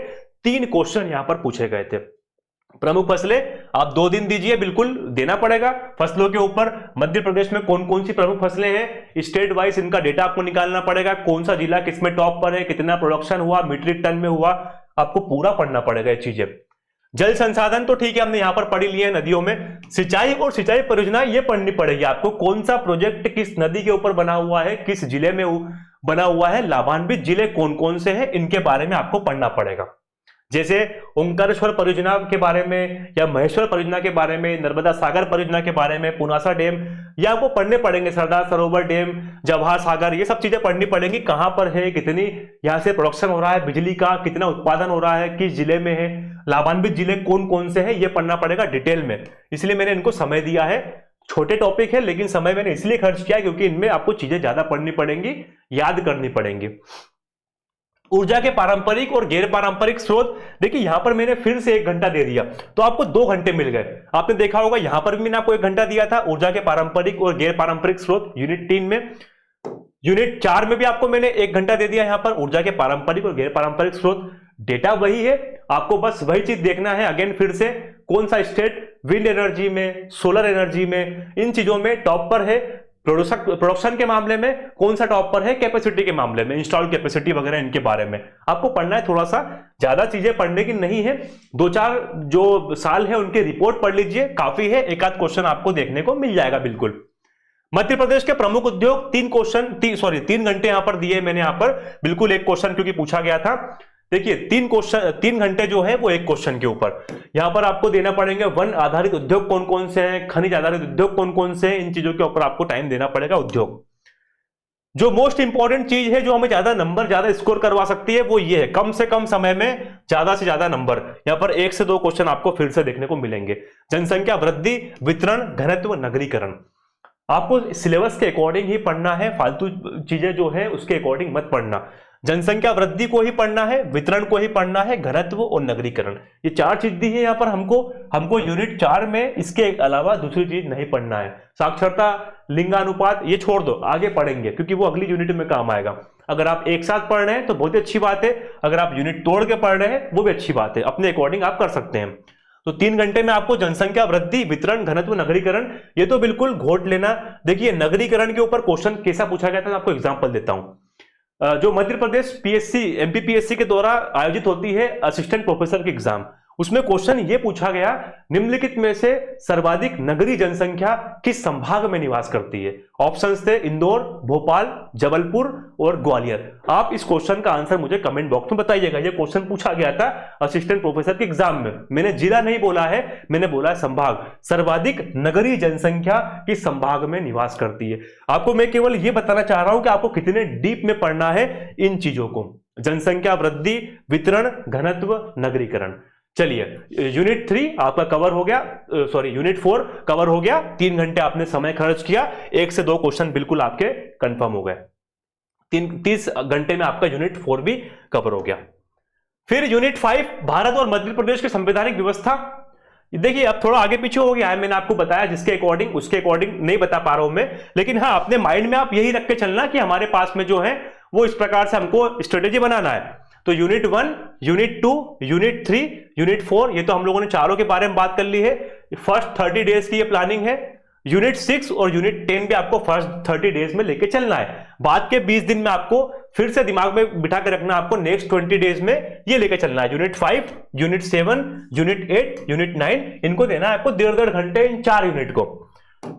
3 क्वेश्चन यहां पर पूछे गए थे। प्रमुख फसलें आप 2 दिन दीजिए, बिल्कुल देना पड़ेगा फसलों के ऊपर। मध्य प्रदेश में कौन कौन सी प्रमुख फसलें हैं, स्टेट वाइज इनका डेटा आपको निकालना पड़ेगा। कौन सा जिला किसमें टॉप पर है, कितना प्रोडक्शन हुआ, मीट्रिक टन में हुआ, आपको पूरा पढ़ना पड़ेगा ये चीजें। जल संसाधन तो ठीक है, हमने यहां पर पढ़ी लिए नदियों में। सिंचाई और सिंचाई परियोजना ये पढ़नी पड़ेगी आपको, कौन सा प्रोजेक्ट किस नदी के ऊपर बना हुआ है, किस जिले में बना हुआ है, लाभान्वित जिले कौन कौन से हैं, इनके बारे में आपको पढ़ना पड़ेगा। जैसे ओंकारेश्वर परियोजना के बारे में या महेश्वर परियोजना के बारे में, नर्मदा सागर परियोजना के बारे में, पुनासा डैम, या आपको पढ़ने पड़ेंगे सरदार सरोवर डैम, जवाहर सागर, ये सब चीजें पढ़नी पड़ेंगी। कहां पर है, कितनी यहां से प्रोडक्शन हो रहा है बिजली का, कितना उत्पादन हो रहा है, किस जिले में है, लाभान्वित जिले कौन कौन से हैं, ये पढ़ना पड़ेगा डिटेल में। इसलिए मैंने इनको समय दिया है। छोटे टॉपिक है लेकिन समय मैंने इसलिए खर्च किया क्योंकि इनमें आपको चीजें ज्यादा पढ़नी पड़ेंगी, याद करनी पड़ेंगी। ऊर्जा के पारंपरिक और गैर पारंपरिक स्रोत, देखिए यहां पर मैंने फिर से 1 घंटा दे दिया तो आपको 2 घंटे मिल गए। आपने देखा होगा यहां पर भी मैंने आपको 1 घंटा दिया था ऊर्जा के पारंपरिक और गैर पारंपरिक स्रोत यूनिट 3 में। यूनिट 4 में भी आपको मैंने 1 घंटा दे दिया यहां पर ऊर्जा के पारंपरिक और गैर पारंपरिक स्रोत। डेटा वही है, आपको बस वही चीज देखना है। अगेन फिर से कौन सा स्टेट विंड एनर्जी में, सोलर एनर्जी में, इन चीजों में टॉप पर है। प्रोडक्शन के मामले में कौन सा टॉप पर है, कैपेसिटी के मामले में, इंस्टॉल कैपेसिटी वगैरह इनके बारे में आपको पढ़ना है। थोड़ा सा ज्यादा चीजें पढ़ने की नहीं है, 2-4 जो साल है उनकी रिपोर्ट पढ़ लीजिए, काफी है। 1-आध क्वेश्चन आपको देखने को मिल जाएगा बिल्कुल। मध्य प्रदेश के प्रमुख उद्योग 3 घंटे यहां पर दिए मैंने, यहां पर बिल्कुल 1 क्वेश्चन क्योंकि पूछा गया था। देखिए 3 घंटे जो है वो 1 क्वेश्चन के ऊपर। यहां पर आपको देना पड़ेंगे वन आधारित उद्योग कौन कौन से हैं, खनिज आधारित उद्योग कौन कौन से हैं, इन चीजों के ऊपर आपको टाइम देना पड़ेगा। उद्योग जो मोस्ट इंपॉर्टेंट चीज है, जो हमें ज्यादा स्कोर करवा सकती है, वो ये है कम से कम समय में ज्यादा से ज्यादा नंबर। यहां पर 1 से 2 क्वेश्चन आपको फिर से देखने को मिलेंगे। जनसंख्या वृद्धि, वितरण, घनत्व, नगरीकरण। आपको सिलेबस के अकॉर्डिंग ही पढ़ना है, फालतू चीजें जो है उसके अकॉर्डिंग मत पढ़ना। जनसंख्या वृद्धि को ही पढ़ना है, वितरण को ही पढ़ना है, घनत्व और नगरीकरण, ये 4 चीज दी है यहाँ पर हमको यूनिट 4 में। इसके अलावा दूसरी चीज नहीं पढ़ना है। साक्षरता, लिंगानुपात ये छोड़ दो, आगे पढ़ेंगे क्योंकि वो अगली यूनिट में काम आएगा। अगर आप एक साथ पढ़ रहे हैं तो बहुत ही अच्छी बात है, अगर आप यूनिट तोड़ के पढ़ रहे हैं वो भी अच्छी बात है, अपने अकॉर्डिंग आप कर सकते हैं। तो 3 घंटे में आपको जनसंख्या वृद्धि, वितरण, घनत्व, नगरीकरण ये तो बिल्कुल घोट लेना। देखिए नगरीकरण के ऊपर क्वेश्चन कैसा पूछा गया था, मैं आपको एग्जांपल देता हूं। जो मध्य प्रदेश पीएससी एमपीपीएससी के द्वारा आयोजित होती है असिस्टेंट प्रोफेसर की एग्जाम, उसमें क्वेश्चन ये पूछा गया, निम्नलिखित में से सर्वाधिक नगरीय जनसंख्या किस संभाग में निवास करती है। ऑप्शंस थे इंदौर, भोपाल, जबलपुर और ग्वालियर। आप इस क्वेश्चन का आंसर मुझे कमेंट बॉक्स में बताइएगा। ये क्वेश्चन पूछा गया था असिस्टेंट प्रोफेसर के एग्जाम में। मैंने जिला नहीं बोला है, मैंने बोला है संभाग। सर्वाधिक नगरीय जनसंख्या किस संभाग में निवास करती है। आपको मैं केवल ये बताना चाह रहा हूं कि आपको कितने डीप में पढ़ना है इन चीजों को, जनसंख्या वृद्धि, वितरण, घनत्व, नगरीकरण। चलिए यूनिट 3 आपका कवर हो गया, यूनिट 4 कवर हो गया। 3 घंटे आपने समय खर्च किया, 1 से 2 क्वेश्चन बिल्कुल आपके कंफर्म हो गए। 30 घंटे में आपका यूनिट 4 भी कवर हो गया। फिर यूनिट 5 भारत और मध्य प्रदेश की संवैधानिक व्यवस्था। देखिए अब थोड़ा आगे पीछे हो गया है, मैंने आपको बताया जिसके अकॉर्डिंग उसके अकॉर्डिंग नहीं बता पा रहा हूं मैं, लेकिन हाँ अपने माइंड में आप यही रख के चलना कि हमारे पास में जो है वो इस प्रकार से हमको स्ट्रेटेजी बनाना है। तो यूनिट 1, यूनिट 2, यूनिट 3, यूनिट 4 ये तो हम लोगों ने चारों के बारे में बात कर ली है। फर्स्ट 30 डेज की ये प्लानिंग है। यूनिट 6 और यूनिट 10 भी आपको फर्स्ट 30 डेज में लेके चलना है। बाद के 20 दिन में आपको फिर से दिमाग में बिठा के रखना, आपको नेक्स्ट 20 डेज में ये लेके चलना है। यूनिट 5, यूनिट 7, यूनिट 8, यूनिट 9 इनको देना है आपको 1.5 घंटे इन 4 यूनिट को।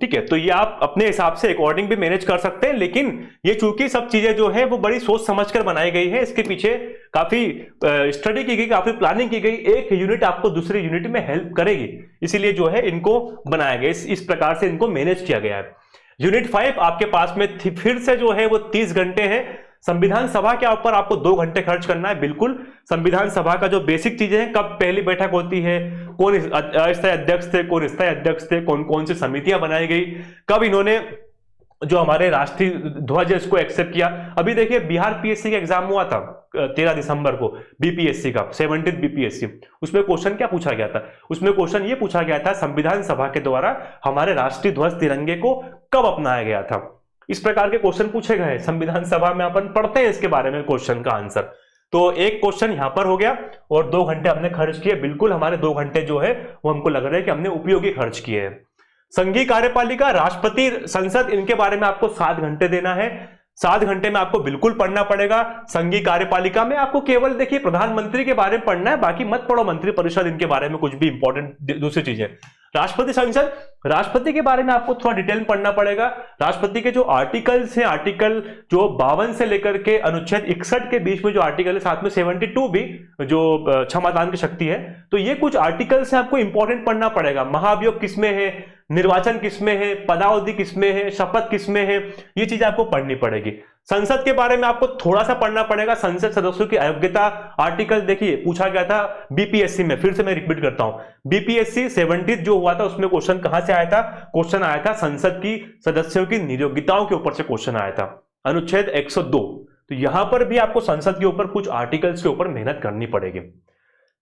ठीक है, तो ये आप अपने हिसाब से अकॉर्डिंग भी मैनेज कर सकते हैं, लेकिन ये चूंकि सब चीजें जो है वो बड़ी सोच समझकर बनाई गई है, इसके पीछे काफी स्टडी की गई, काफी प्लानिंग की गई, एक यूनिट आपको दूसरी यूनिट में हेल्प करेगी, इसीलिए जो है इनको बनाया गया, इस प्रकार से इनको मैनेज किया गया है। यूनिट 5 आपके पास में फिर से जो है वो 30 घंटे है। संविधान सभा के ऊपर आपको 2 घंटे खर्च करना है। बिल्कुल, संविधान सभा का जो बेसिक चीजें हैं, कब पहली बैठक होती है, कौन अस्थायी अध्यक्ष थे, कौन स्थायी अध्यक्ष थे, कौन कौन सी समितियां बनाई गई, कब इन्होंने जो हमारे राष्ट्रीय ध्वज है इसको एक्सेप्ट किया। अभी देखिए बिहार पीएससी का एग्जाम हुआ था 13 दिसंबर को, बीपीएससी का 70 बीपीएससी, उसमें क्वेश्चन क्या पूछा गया था? उसमें क्वेश्चन ये पूछा गया था, संविधान सभा के द्वारा हमारे राष्ट्रीय ध्वज तिरंगे को कब अपनाया गया था। इस प्रकार के क्वेश्चन पूछे गए संविधान सभा में, अपन पढ़ते हैं इसके बारे में क्वेश्चन का आंसर। तो एक क्वेश्चन यहां पर हो गया और 2 घंटे हमने खर्च किए। बिल्कुल हमारे 2 घंटे जो है वो हमको लग रहा है कि हमने उपयोगी खर्च किए हैं। संघीय कार्यपालिका, राष्ट्रपति, संसद, इनके बारे में आपको 7 घंटे देना है। 7 घंटे में आपको बिल्कुल पढ़ना पड़ेगा। संघीय कार्यपालिका में आपको केवल देखिए प्रधानमंत्री के बारे में पढ़ना है, बाकी मत पढ़ो मंत्री परिषद, इनके बारे में कुछ भी इंपॉर्टेंट दूसरी चीजें। राष्ट्रपति संसद, राष्ट्रपति के बारे में आपको थोड़ा डिटेल पढ़ना पड़ेगा। राष्ट्रपति के जो आर्टिकल्स हैं, आर्टिकल जो 52 से लेकर के अनुच्छेद 61 के बीच में जो आर्टिकल है, साथ में 72 भी जो क्षमतान की शक्ति है, तो ये कुछ आर्टिकल्स हैं, आपको इंपॉर्टेंट पढ़ना पड़ेगा। महाभियोग किसमें है, निर्वाचन किसमें है, पदावधि किसमें है, शपथ किसमें है, ये चीज आपको पढ़नी पड़ेगी। संसद के बारे में आपको थोड़ा सा पढ़ना पड़ेगा। संसद सदस्यों की अयोग्यता आर्टिकल देखिए पूछा गया था बीपीएससी में, फिर से मैं रिपीट करता हूं, बीपीएससी 70 जो हुआ था उसमें क्वेश्चन कहां से आया था? क्वेश्चन आया था संसद की सदस्यों की नियोक्ताओं के ऊपर से क्वेश्चन आया था, अनुच्छेद 102। तो यहां पर भी आपको संसद के ऊपर कुछ आर्टिकल्स के ऊपर मेहनत करनी पड़ेगी।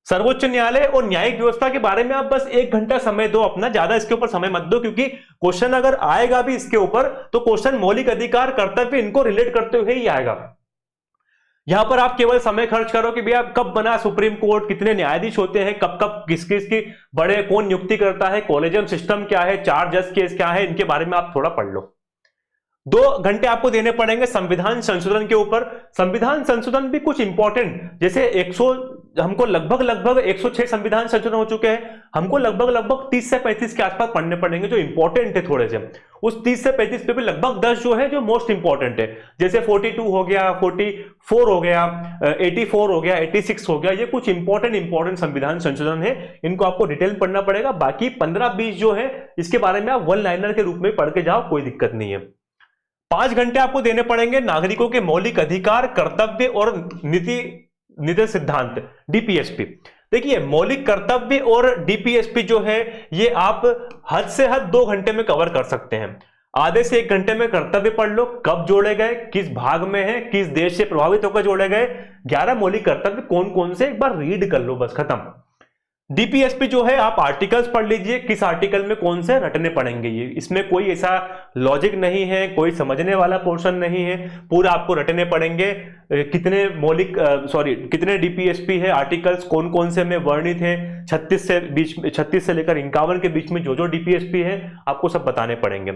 सर्वोच्च न्यायालय और न्यायिक व्यवस्था के बारे में आप बस 1 घंटा समय दो अपना, ज्यादा इसके ऊपर समय मत दो, क्योंकि क्वेश्चन अगर आएगा भी इसके ऊपर तो क्वेश्चन मौलिक अधिकार, कर्तव्य, इनको रिलेट करते हुए ही आएगा। यहां पर आप केवल समय खर्च करो कि भैया कब बना सुप्रीम कोर्ट, कितने न्यायाधीश होते हैं, कब कब किस किस की बड़े कौन नियुक्ति करता है, कॉलेजियम सिस्टम क्या है, 4 जज केस क्या है, इनके बारे में आप थोड़ा पढ़ लो। 2 घंटे आपको देने पड़ेंगे संविधान संशोधन के ऊपर। संविधान संशोधन भी कुछ इंपॉर्टेंट, जैसे हमको लगभग 106 संविधान संशोधन हो चुके हैं, हमको लगभग 30 से 35 के आसपास पढ़ने पड़ेंगे जो इंपॉर्टेंट है थोड़े से। उस 30 से 35 पे भी लगभग 10 जो है जो मोस्ट इंपॉर्टेंट है, जैसे 42 हो गया, 44 हो गया, 84 हो गया, 86 हो गया, ये कुछ इंपॉर्टेंट संविधान संशोधन है, इनको आपको डिटेल पढ़ना पड़ेगा। बाकी 15-20 जो है इसके बारे में आप 1 लाइनर के रूप में पढ़ के जाओ, कोई दिक्कत नहीं है। 5 घंटे आपको देने पड़ेंगे नागरिकों के मौलिक अधिकार, कर्तव्य और नीति सिद्धांत, डीपीएसपी। देखिए मौलिक कर्तव्य और डीपीएसपी जो है ये आप हद से हद 2 घंटे में कवर कर सकते हैं। आधे से 1 घंटे में कर्तव्य पढ़ लो, कब जोड़े गए, किस भाग में है, किस देश से प्रभावित होकर जोड़े गए, 11 मौलिक कर्तव्य कौन कौन से, एक बार रीड कर लो, बस खत्म। डीपीएसपी जो है आप आर्टिकल्स पढ़ लीजिए, किस आर्टिकल में कौन से रटने पड़ेंगे, ये इसमें कोई ऐसा लॉजिक नहीं है, कोई समझने वाला पोर्शन नहीं है, पूरा आपको रटने पड़ेंगे। कितने डीपीएसपी है, आर्टिकल्स कौन कौन से में वर्णित है, 36 से लेकर 51 के बीच में जो डीपीएसपी है आपको सब बताने पड़ेंगे।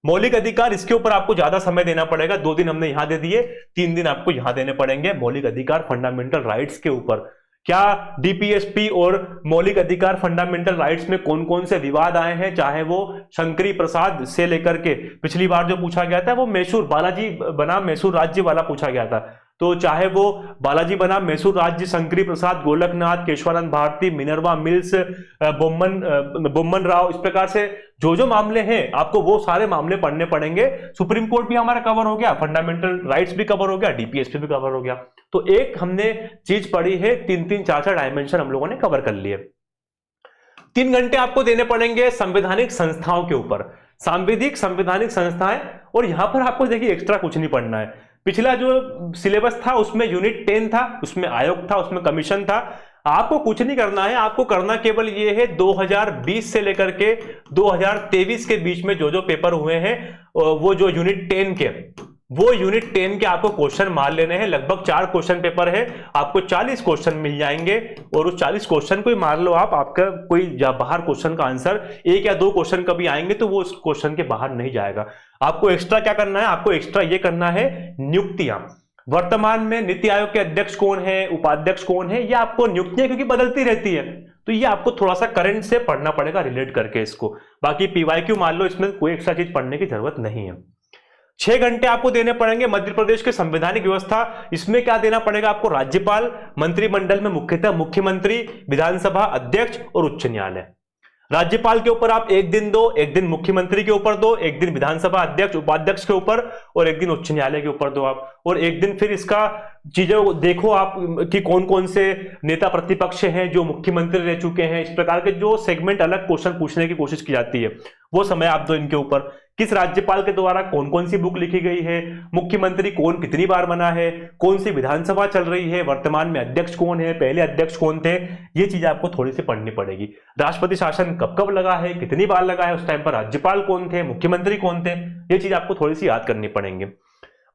मौलिक अधिकार, इसके ऊपर आपको ज्यादा समय देना पड़ेगा, 2 दिन हमने यहां दे दिए, 3 दिन आपको यहां देने पड़ेंगे। मौलिक अधिकार फंडामेंटल राइट्स के ऊपर क्या डीपीएसपी और मौलिक अधिकार फंडामेंटल राइट्स में कौन कौन से विवाद आए हैं, चाहे वो शंकरी प्रसाद से लेकर के पिछली बार जो पूछा गया था वो मैसूर बालाजी बनाम मैसूर राज्य वाला पूछा गया था, तो चाहे वो बालाजी बनाम मैसूर राज्य, शंकरी प्रसाद, गोलकनाथ, केशवानंद भारती, मिनर्वा मिल्स, बुम्मन राव, इस प्रकार से जो मामले हैं आपको वो सारे मामले पढ़ने पड़ेंगे। सुप्रीम कोर्ट भी हमारा कवर हो गया, फंडामेंटल राइट्स भी कवर हो गया, डीपीएसपी भी कवर हो गया। तो एक हमने चीज पढ़ी है, 3-3, 4-4 डायमेंशन हम लोगों ने कवर कर लिए। 3 घंटे आपको देने पड़ेंगे संवैधानिक संस्थाओं के ऊपर, संवैधानिक संस्थाएं, और यहां पर आपको देखिए एक्स्ट्रा कुछ नहीं पढ़ना है। पिछला जो सिलेबस था उसमें यूनिट 10 था, उसमें आयोग था, उसमें कमीशन था, आपको कुछ नहीं करना है, आपको करना केवल ये है 2020 से लेकर के 2023 के बीच में जो पेपर हुए हैं, वो जो यूनिट 10 के आपको क्वेश्चन मार लेने हैं। लगभग 4 क्वेश्चन पेपर है, आपको 40 क्वेश्चन मिल जाएंगे, और उस 40 क्वेश्चन को ही मार लो आप, आपका कोई बाहर क्वेश्चन का आंसर 1 या 2 क्वेश्चन कभी आएंगे तो वो उस क्वेश्चन के बाहर नहीं जाएगा। आपको एक्स्ट्रा क्या करना है, आपको एक्स्ट्रा ये करना है नियुक्तियां। वर्तमान में नीति आयोग के अध्यक्ष कौन है, उपाध्यक्ष कौन है, ये आपको नियुक्तियां क्योंकि बदलती रहती है, तो ये आपको थोड़ा सा करंट से पढ़ना पड़ेगा रिलेट करके इसको। बाकी पीवाईक्यू मान लो, इसमें कोई एक्स्ट्रा चीज पढ़ने की जरूरत नहीं है। 6 घंटे आपको देने पड़ेंगे मध्य प्रदेश की संवैधानिक व्यवस्था। इसमें क्या देना पड़ेगा आपको? राज्यपाल, मंत्रिमंडल में मुख्यतः मुख्यमंत्री, विधानसभा अध्यक्ष और उच्च न्यायालय। राज्यपाल के ऊपर आप 1 दिन दो, 1 दिन मुख्यमंत्री के ऊपर दो, 1 दिन विधानसभा अध्यक्ष उपाध्यक्ष के ऊपर और 1 दिन उच्च न्यायालय के ऊपर दो आप, और 1 दिन फिर इसका चीजों देखो आप कि कौन कौन से नेता प्रतिपक्ष हैं जो मुख्यमंत्री रह चुके हैं। इस प्रकार के जो सेगमेंट अलग क्वेश्चन पूछने की कोशिश की जाती है वो समय आप दो इनके ऊपर। किस राज्यपाल के द्वारा कौन कौन सी बुक लिखी गई है, मुख्यमंत्री कौन कितनी बार बना है, कौन सी विधानसभा चल रही है, वर्तमान में अध्यक्ष कौन है, पहले अध्यक्ष कौन थे, ये चीज आपको थोड़ी सी पढ़नी पड़ेगी। राष्ट्रपति शासन कब कब लगा है, कितनी बार लगा है, उस टाइम पर राज्यपाल कौन थे, मुख्यमंत्री कौन थे, ये चीज आपको थोड़ी सी याद करनी पड़ेंगे।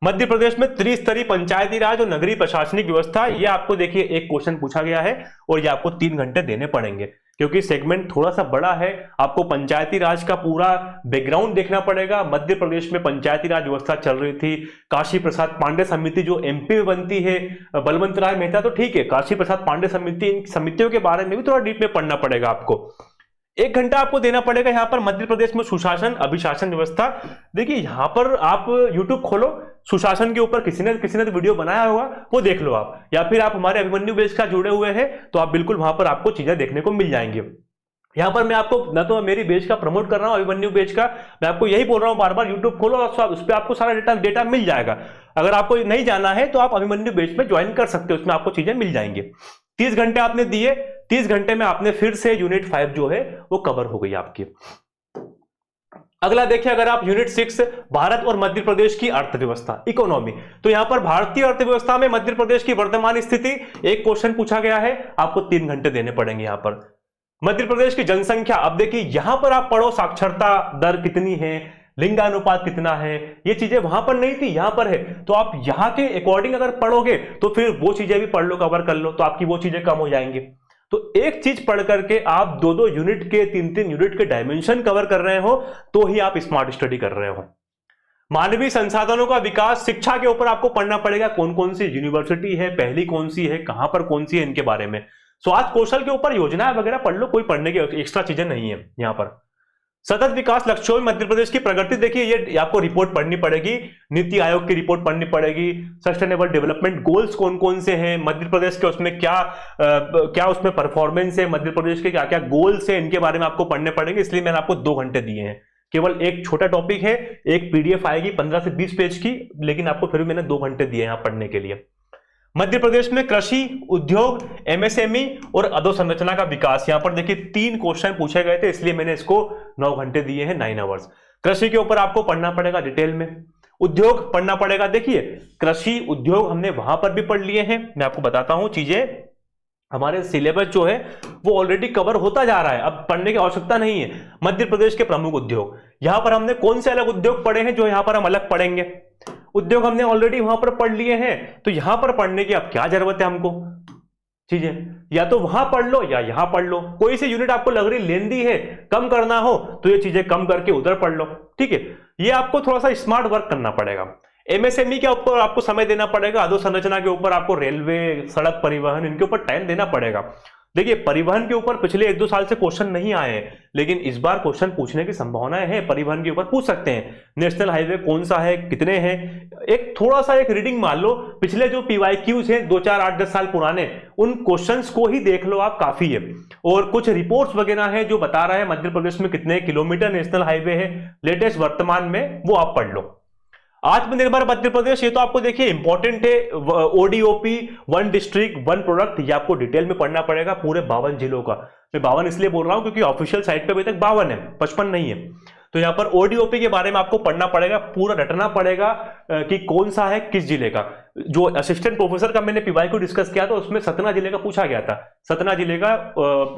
मध्य प्रदेश में त्रिस्तरीय पंचायती राज और नगरीय प्रशासनिक व्यवस्था, ये आपको देखिए एक क्वेश्चन पूछा गया है और ये आपको 3 घंटे देने पड़ेंगे क्योंकि सेगमेंट थोड़ा सा बड़ा है। आपको पंचायती राज का पूरा बैकग्राउंड देखना पड़ेगा। मध्य प्रदेश में पंचायती राज व्यवस्था चल रही थी, काशी प्रसाद पांडे समिति जो एमपी में बनती है, बलवंत राय मेहता तो ठीक है, काशी प्रसाद पांडे समिति, इन समितियों के बारे में भी थोड़ा डीप में पढ़ना पड़ेगा आपको। 1 घंटा आपको देना पड़ेगा यहाँ पर मध्य प्रदेश में सुशासन अभिशासन व्यवस्था। देखिए यहाँ पर आप यूट्यूब खोलो, सुशासन के ऊपर किसी ने तो वीडियो बनाया होगा, वो देख लो आप, या फिर आप हमारे अभिमन्यु बैच का जुड़े हुए हैं तो आप बिल्कुल वहां पर आपको चीजें देखने को मिल जाएंगी। यहाँ पर मैं आपको न तो मेरी बैच का प्रमोट कर रहा हूँ, अभिमन्यु बैच का, मैं आपको यही बोल रहा हूँ बार बार, यूट्यूब खोलो और उस पर आपको सारा डेटा मिल जाएगा। अगर आपको नहीं जाना है तो आप अभिमन्यु बैच में ज्वाइन कर सकते हो, उसमें आपको चीजें मिल जाएंगी। 30 घंटे आपने दिए, 30 घंटे में आपने फिर से यूनिट 5 जो है वो कवर हो गई आपकी। अगला देखिए, अगर आप यूनिट 6 भारत और मध्य प्रदेश की अर्थव्यवस्था इकोनॉमी, तो यहां पर भारतीय अर्थव्यवस्था में मध्य प्रदेश की वर्तमान स्थिति एक क्वेश्चन पूछा गया है, आपको 3 घंटे देने पड़ेंगे यहां पर। मध्य प्रदेश की जनसंख्या, अब देखिए यहां पर आप पढ़ो साक्षरता दर कितनी है, लिंगानुपात कितना है, ये चीजें वहां पर नहीं थी, यहां पर है, तो आप यहां के अकॉर्डिंग अगर पढ़ोगे तो फिर वो चीजें भी पढ़ लो, कवर कर लो, तो आपकी वो चीजें कम हो जाएंगी। तो एक चीज पढ़ करके आप 2-2 यूनिट के 3-3 यूनिट के डायमेंशन कवर कर रहे हो तो ही आप स्मार्ट स्टडी कर रहे हो। मानवीय संसाधनों का विकास, शिक्षा के ऊपर आपको पढ़ना पड़ेगा, कौन कौन सी यूनिवर्सिटी है, पहली कौन सी है, कहां पर कौन सी है, इनके बारे में। स्वास्थ्य कौशल के ऊपर योजनाएं वगैरह पढ़ लो, कोई पढ़ने की एक्स्ट्रा चीजें नहीं है यहां पर। सतत विकास लक्ष्यों में मध्य प्रदेश की प्रगति, देखिए ये आपको रिपोर्ट पढ़नी पड़ेगी, नीति आयोग की रिपोर्ट पढ़नी पड़ेगी। सस्टेनेबल डेवलपमेंट गोल्स कौन कौन से हैं मध्य प्रदेश के, उसमें क्या उसमें परफॉर्मेंस है, मध्य प्रदेश के क्या क्या गोल्स है, इनके बारे में आपको पढ़ने पड़ेंगे। इसलिए मैंने आपको 2 घंटे दिए हैं। केवल एक छोटा टॉपिक है, एक पीडीएफ आएगी 15 से 20 पेज की, लेकिन आपको फिर भी मैंने 2 घंटे दिए यहाँ पढ़ने के लिए। मध्य प्रदेश में कृषि, उद्योग, एमएसएमई और अधोसंरचना का विकास, यहां पर देखिए 3 क्वेश्चन पूछे गए थे, इसलिए मैंने इसको 9 घंटे दिए हैं, 9 आवर्स। कृषि के ऊपर आपको पढ़ना पड़ेगा डिटेल में, उद्योग पढ़ना पड़ेगा। देखिए कृषि उद्योग हमने वहां पर भी पढ़ लिए हैं, मैं आपको बताता हूं चीजें, हमारे सिलेबस जो है वो ऑलरेडी कवर होता जा रहा है, अब पढ़ने की आवश्यकता नहीं है। मध्य प्रदेश के प्रमुख उद्योग, यहां पर हमने कौन से अलग उद्योग पढ़े हैं जो यहां पर हम अलग पढ़ेंगे, उद्योग हमने ऑलरेडी वहां पर पढ़ लिए हैं, तो यहां पर पढ़ने की अब क्या जरूरत है हमको चीजें, या तो वहां पढ़ लो या यहां पढ़ लो। कोई सी यूनिट आपको लग रही लेंदी है, कम करना हो तो ये चीजें कम करके उधर पढ़ लो, ठीक है। ये आपको थोड़ा सा स्मार्ट वर्क करना पड़ेगा। एमएसएमई के ऊपर आपको समय देना पड़ेगा, अधोसंरचना के ऊपर आपको रेलवे, सड़क परिवहन, इनके ऊपर टाइम देना पड़ेगा। देखिए परिवहन के ऊपर पिछले 1-2 साल से क्वेश्चन नहीं आए हैं, लेकिन इस बार क्वेश्चन पूछने की संभावनाएं हैं, परिवहन के ऊपर पूछ सकते हैं। नेशनल हाईवे कौन सा है, कितने हैं, एक थोड़ा सा एक रीडिंग मान लो, पिछले जो पीवाईक्यूज हैं 2, 4, 8, 10 साल पुराने, उन क्वेश्चंस को ही देख लो आप, काफी है। और कुछ रिपोर्ट्स वगैरह है जो बता रहा है मध्य प्रदेश में कितने किलोमीटर नेशनल हाईवे है, लेटेस्ट वर्तमान में, वो आप पढ़ लो। आत्मनिर्भर मध्य प्रदेश, ये तो आपको देखिए इंपॉर्टेंट है, ओडीओपी, 1 डिस्ट्रिक्ट 1 प्रोडक्ट, ये आपको डिटेल में पढ़ना पड़ेगा पूरे 52 जिलों का। मैं 52 इसलिए बोल रहा हूं क्योंकि ऑफिशियल साइट पे अभी तक 52 है, 55 नहीं है। तो यहां पर ओडीओपी के बारे में आपको पढ़ना पड़ेगा, पूरा रटना पड़ेगा कि कौन सा है किस जिले का। जो असिस्टेंट प्रोफेसर का मैंने पीवाई को डिस्कस किया था उसमें सतना जिले का पूछा गया था, सतना जिले का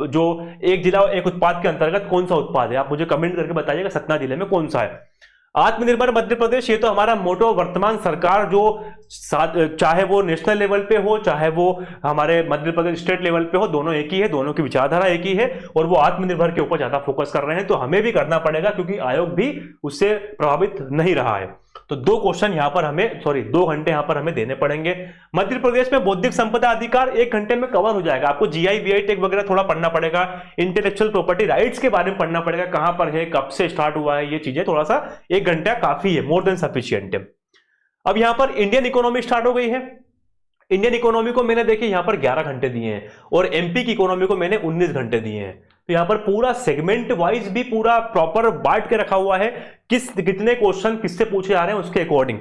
जो एक जिला एक उत्पाद के अंतर्गत कौन सा उत्पाद है, आप मुझे कमेंट करके बताइएगा सतना जिले में कौन सा है। आत्मनिर्भर मध्य प्रदेश, ये तो हमारा मोटो, वर्तमान सरकार जो चाहे वो नेशनल लेवल पे हो, चाहे वो हमारे मध्य प्रदेश स्टेट लेवल पे हो, दोनों एक ही है, दोनों की विचारधारा एक ही है, और वो आत्मनिर्भर के ऊपर ज्यादा फोकस कर रहे हैं, तो हमें भी करना पड़ेगा क्योंकि आयोग भी उससे प्रभावित नहीं रहा है। तो 2 क्वेश्चन यहां पर हमें 2 घंटे यहां पर हमें देने पड़ेंगे। मध्य प्रदेश में बौद्धिक संपदा अधिकार 1 घंटे में कवर हो जाएगा। आपको जीआई वीआई टैग वगैरह थोड़ा पढ़ना पड़ेगा, इंटेलेक्चुअल प्रॉपर्टी राइट्स के बारे में पढ़ना पड़ेगा, कहां पर है, कब से स्टार्ट हुआ है, ये चीजें थोड़ा सा 1 घंटा काफी है, मोर देन सफिशिएंट है। अब यहां पर इंडियन इकोनॉमी स्टार्ट हो गई है। इंडियन इकोनॉमी को मैंने देखिए यहां पर 11 घंटे दिए हैं और एमपी की इकोनॉमी को मैंने 19 घंटे दिए हैं। तो यहां पर पूरा सेगमेंट वाइज भी पूरा प्रॉपर बांट के रखा हुआ है, कितने क्वेश्चन किससे पूछे जा रहे हैं उसके अकॉर्डिंग।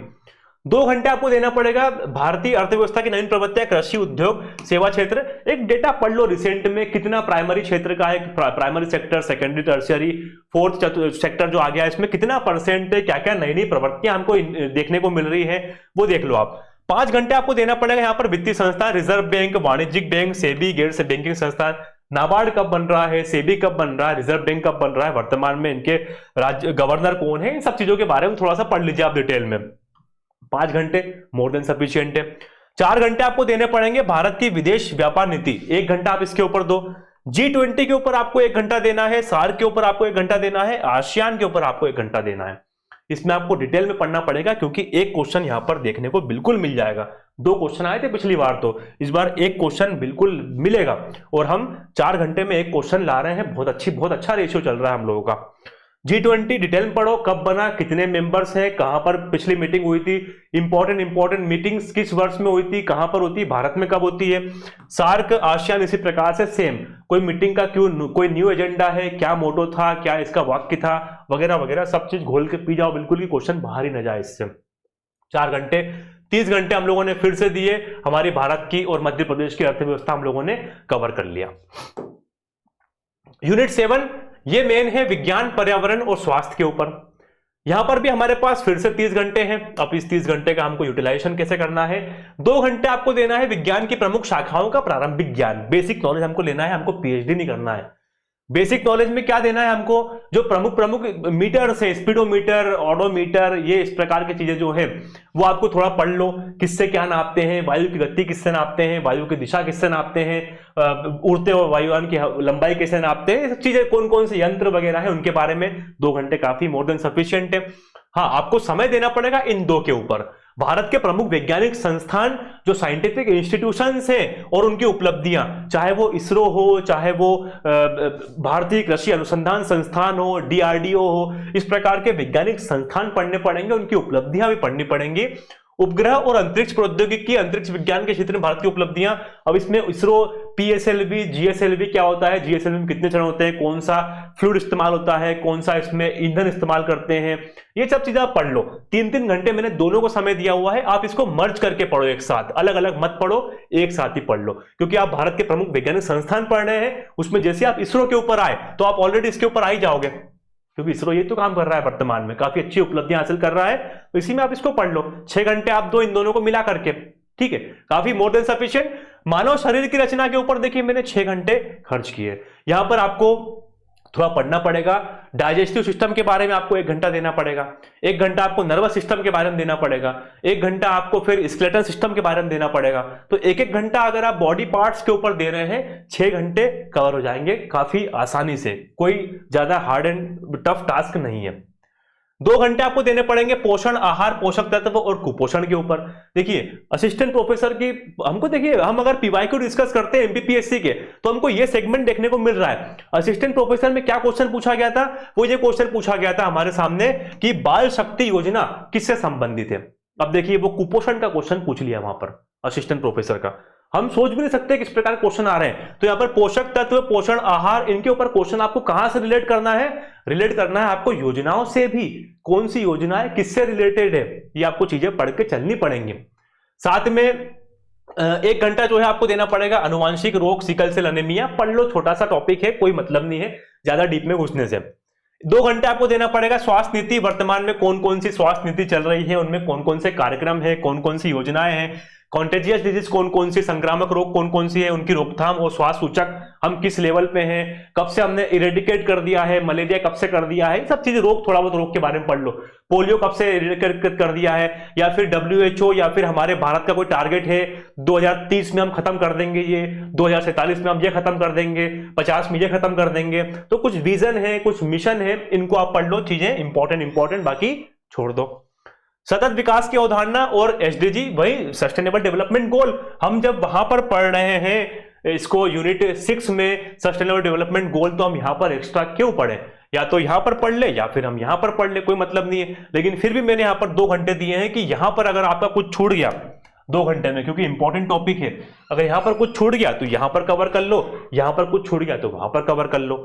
2 घंटे आपको देना पड़ेगा भारतीय अर्थव्यवस्था की नवीन प्रवृत्तियां, कृषि, उद्योग, सेवा क्षेत्र। एक डेटा पढ़ लो रिसेंट में कितना प्राइमरी क्षेत्र का है, primary sector, secondary, tertiary, fourth sector जो आ गया है, इसमें कितना परसेंट, क्या क्या नई नई प्रवृत्तियां हमको देखने को मिल रही है, वो देख लो आप। 5 घंटे आपको देना पड़ेगा यहाँ पर वित्तीय संस्थान, रिजर्व बैंक, वाणिज्यिक बैंक, सेबी, गैर बैंकिंग संस्थान, नाबार्ड कब बन रहा है, सेबी कब बन रहा है, रिजर्व बैंक कब बन रहा है, वर्तमान में इनके राज्य गवर्नर कौन है, इन सब चीजों के बारे में थोड़ा सा पढ़ लीजिए आप डिटेल में। 5 घंटे मोर देन सफिशिएंट है। 4 घंटे आपको देने पड़ेंगे भारत की विदेश व्यापार नीति, 1 घंटा आप इसके ऊपर दो। G20 के ऊपर आपको 1 घंटा देना है, सार्क के ऊपर आपको 1 घंटा देना है, आसियान के ऊपर आपको 1 घंटा देना है। इसमें आपको डिटेल में पढ़ना पड़ेगा क्योंकि एक क्वेश्चन यहां पर देखने को बिल्कुल मिल जाएगा। 2 क्वेश्चन आए थे पिछली बार, तो इस बार 1 क्वेश्चन बिल्कुल मिलेगा और हम 4 घंटे में 1 क्वेश्चन ला रहे हैं। बहुत अच्छा रेशियो चल रहा है हम लोगों का। G20 डिटेल में पढ़ो, कब बना, कितने मेंबर्स हैं, कहां पर पिछली मीटिंग हुई थी, इंपॉर्टेंट मीटिंग्स किस वर्ष में हुई थी, कहां पर होती है, भारत में कब होती है। सार्क, आसियान इसी प्रकार से सेम, कोई मीटिंग का क्यों, कोई न्यू एजेंडा है, क्या मोटो था, क्या इसका वाक्य था, वगैरह वगैरह सब चीज घोल के पी जाओ बिल्कुल की क्वेश्चन बाहर ही न जाए इससे। 4 घंटे, 30 घंटे हम लोगों ने फिर से दिए, हमारी भारत की और मध्य प्रदेश की अर्थव्यवस्था हम लोगों ने कवर कर लिया। यूनिट 7 ये मेन है विज्ञान, पर्यावरण और स्वास्थ्य के ऊपर। यहां पर भी हमारे पास फिर से 30 घंटे हैं। अब इस 30 घंटे का हमको यूटिलाइजेशन कैसे करना है। 2 घंटे आपको देना है विज्ञान की प्रमुख शाखाओं का प्रारंभिक ज्ञान, बेसिक नॉलेज हमको लेना है, हमको पीएचडी नहीं करना है। बेसिक नॉलेज में क्या देना है हमको, जो प्रमुख मीटर से, स्पीडोमीटर, ऑडोमीटर, ये इस प्रकार की चीजें जो है वो आपको थोड़ा पढ़ लो। किससे क्या नापते हैं, वायु की गति किससे नापते हैं, वायु की दिशा किससे नापते हैं, उड़ते हुए वायुयान की लंबाई कैसे नापते हैं, ये सब चीजें कौन कौन से यंत्र वगैरह है उनके बारे में 2 घंटे काफी मोर देन सफिशिएंट है। हाँ, आपको समय देना पड़ेगा इन 2 के ऊपर। भारत के प्रमुख वैज्ञानिक संस्थान, जो साइंटिफिक इंस्टीट्यूशंस हैं और उनकी उपलब्धियां, चाहे वो इसरो हो, चाहे वो भारतीय कृषि अनुसंधान संस्थान हो, डीआरडीओ हो, इस प्रकार के वैज्ञानिक संस्थान पढ़ने पड़ेंगे, उनकी उपलब्धियां भी पढ़नी पड़ेंगी। उपग्रह और अंतरिक्ष प्रौद्योगिकी, अंतरिक्ष विज्ञान के क्षेत्र में भारत की उपलब्धियां। अब इसमें इसरो, पीएसएलवी, जीएसएलवी क्या होता है, जीएसएलवी में कितने चरण होते हैं, कौन सा फ्लूइड इस्तेमाल होता है, कौन सा इसमें ईंधन इस्तेमाल करते हैं, ये सब चीजें आप पढ़ लो। 3-3 घंटे मैंने दोनों को समय दिया हुआ है, आप इसको मर्ज करके पढ़ो एक साथ, अलग अलग मत पढ़ो, एक साथ ही पढ़ लो। क्योंकि आप भारत के प्रमुख वैज्ञानिक संस्थान पढ़ रहे हैं, उसमें जैसे आप इसरो के ऊपर आए तो आप ऑलरेडी इसके ऊपर आ ही जाओगे, क्योंकि इसरो ये तो काम कर रहा है वर्तमान में, काफी अच्छी उपलब्धियां हासिल कर रहा है, तो इसी में आप इसको पढ़ लो। 6 घंटे आप दो इन दोनों को मिला करके, ठीक है, काफी मोर देन सफिशिएंट। मानव शरीर की रचना के ऊपर देखिए मैंने 6 घंटे खर्च किए। यहां पर आपको थोड़ा पढ़ना पड़ेगा। डाइजेस्टिव सिस्टम के बारे में आपको 1 घंटा देना पड़ेगा, 1 घंटा आपको नर्वस सिस्टम के बारे में देना पड़ेगा, 1 घंटा आपको फिर स्केलेटल सिस्टम के बारे में देना पड़ेगा। तो 1-1 घंटा अगर आप बॉडी पार्ट्स के ऊपर दे रहे हैं, 6 घंटे कवर हो जाएंगे काफी आसानी से, कोई ज्यादा हार्ड एंड टफ टास्क नहीं है। 2 घंटे आपको देने पड़ेंगे पोषण, आहार, पोषक तत्व और कुपोषण के ऊपर। देखिए असिस्टेंट प्रोफेसर की हमको, देखिए हम अगर पीवाईक्यू डिस्कस करते हैं एमपीपीएससी के, तो हमको ये सेगमेंट देखने को मिल रहा है। असिस्टेंट प्रोफेसर में क्या क्वेश्चन पूछा गया था, वो ये क्वेश्चन पूछा गया था हमारे सामने कि बाल शक्ति योजना किससे संबंधित है। अब देखिए वो कुपोषण का क्वेश्चन पूछ लिया वहां पर असिस्टेंट प्रोफेसर का, हम सोच भी नहीं सकते किस प्रकार क्वेश्चन आ रहे हैं। तो यहां पर पोषक तत्व, पोषण, आहार, इनके ऊपर क्वेश्चन आपको कहां से रिलेट करना है, रिलेट करना है आपको योजनाओं से भी। कौन सी योजनाएं किससे रिलेटेड है, ये आपको चीजें पढ़ के चलनी पड़ेंगी। साथ में 1 घंटा जो है आपको देना पड़ेगा अनुवांशिक रोग, सिकल सेल एनीमिया, पढ़ लो, छोटा सा टॉपिक है, कोई मतलब नहीं है ज्यादा डीप में घुसने से। 2 घंटे आपको देना पड़ेगा स्वास्थ्य नीति, वर्तमान में कौन कौन सी स्वास्थ्य नीति चल रही है, उनमें कौन कौन से कार्यक्रम है, कौन कौन सी योजनाएं हैं, कॉन्टेजियस डिजीज कौन कौन सी, संक्रामक रोग कौन कौन सी है, उनकी रोकथाम और स्वास्थ्य सूचक हम किस लेवल पे हैं, कब से हमने इरेडिकेट कर दिया है, मलेरिया कब से कर दिया है, सब चीजें रोग, थोड़ा बहुत रोग के बारे में पढ़ लो। पोलियो कब से इरेडिकेट कर दिया है, या फिर WHO या फिर हमारे भारत का कोई टारगेट है 2030 में हम खत्म कर देंगे, ये 2047 में हम ये खत्म कर देंगे, 50 में ये खत्म कर देंगे। तो कुछ विजन है, कुछ मिशन है, इनको आप पढ़ लो, चीजें इंपॉर्टेंट, बाकी छोड़ दो। सतत विकास की अवधारणा और एसडीजी वही सस्टेनेबल डेवलपमेंट गोल। हम जब वहां पर पढ़ रहे हैं इसको यूनिट 6 में सस्टेनेबल डेवलपमेंट गोल, तो हम यहां पर एक्स्ट्रा क्यों पढ़े? या तो यहां पर पढ़ ले या फिर हम यहां पर पढ़ ले, कोई मतलब नहीं है। लेकिन फिर भी मैंने यहां पर 2 घंटे दिए हैं कि यहां पर अगर आपका कुछ छूट गया 2 घंटे में, क्योंकि इंपॉर्टेंट टॉपिक है, अगर यहां पर कुछ छूट गया तो यहां पर कवर कर लो, यहां पर कुछ छूट गया तो वहां पर कवर कर लो।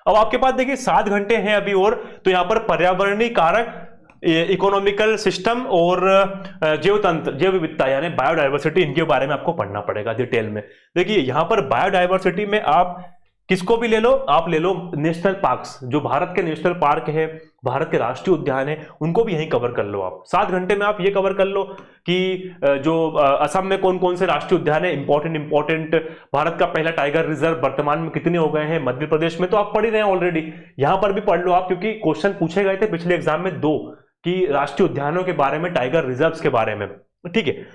अब आपके पास देखिए 7 घंटे हैं अभी और, तो यहां पर पर्यावरणीय कारक, इकोनॉमिकल सिस्टम और जैव तंत्र, जैव विविधता यानी बायोडायवर्सिटी, इनके बारे में आपको पढ़ना पड़ेगा डिटेल में। देखिए यहां पर बायोडायवर्सिटी में आप किसको भी ले लो, आप ले लो नेशनल पार्क्स, जो भारत के नेशनल पार्क है, भारत के राष्ट्रीय उद्यान है, उनको भी यहीं कवर कर लो आप। 7 घंटे में आप ये कवर कर लो कि जो असम में कौन कौन से राष्ट्रीय उद्यान है इंपॉर्टेंट, भारत का पहला टाइगर रिजर्व वर्तमान में कितने हो गए हैं, मध्य प्रदेश में तो आप पढ़ ही रहे हैं ऑलरेडी, यहां पर भी पढ़ लो आप, क्योंकि क्वेश्चन पूछे गए थे पिछले एग्जाम में 2 कि राष्ट्रीय उद्यानों के बारे में, टाइगर रिजर्व्स के बारे में। ठीक है,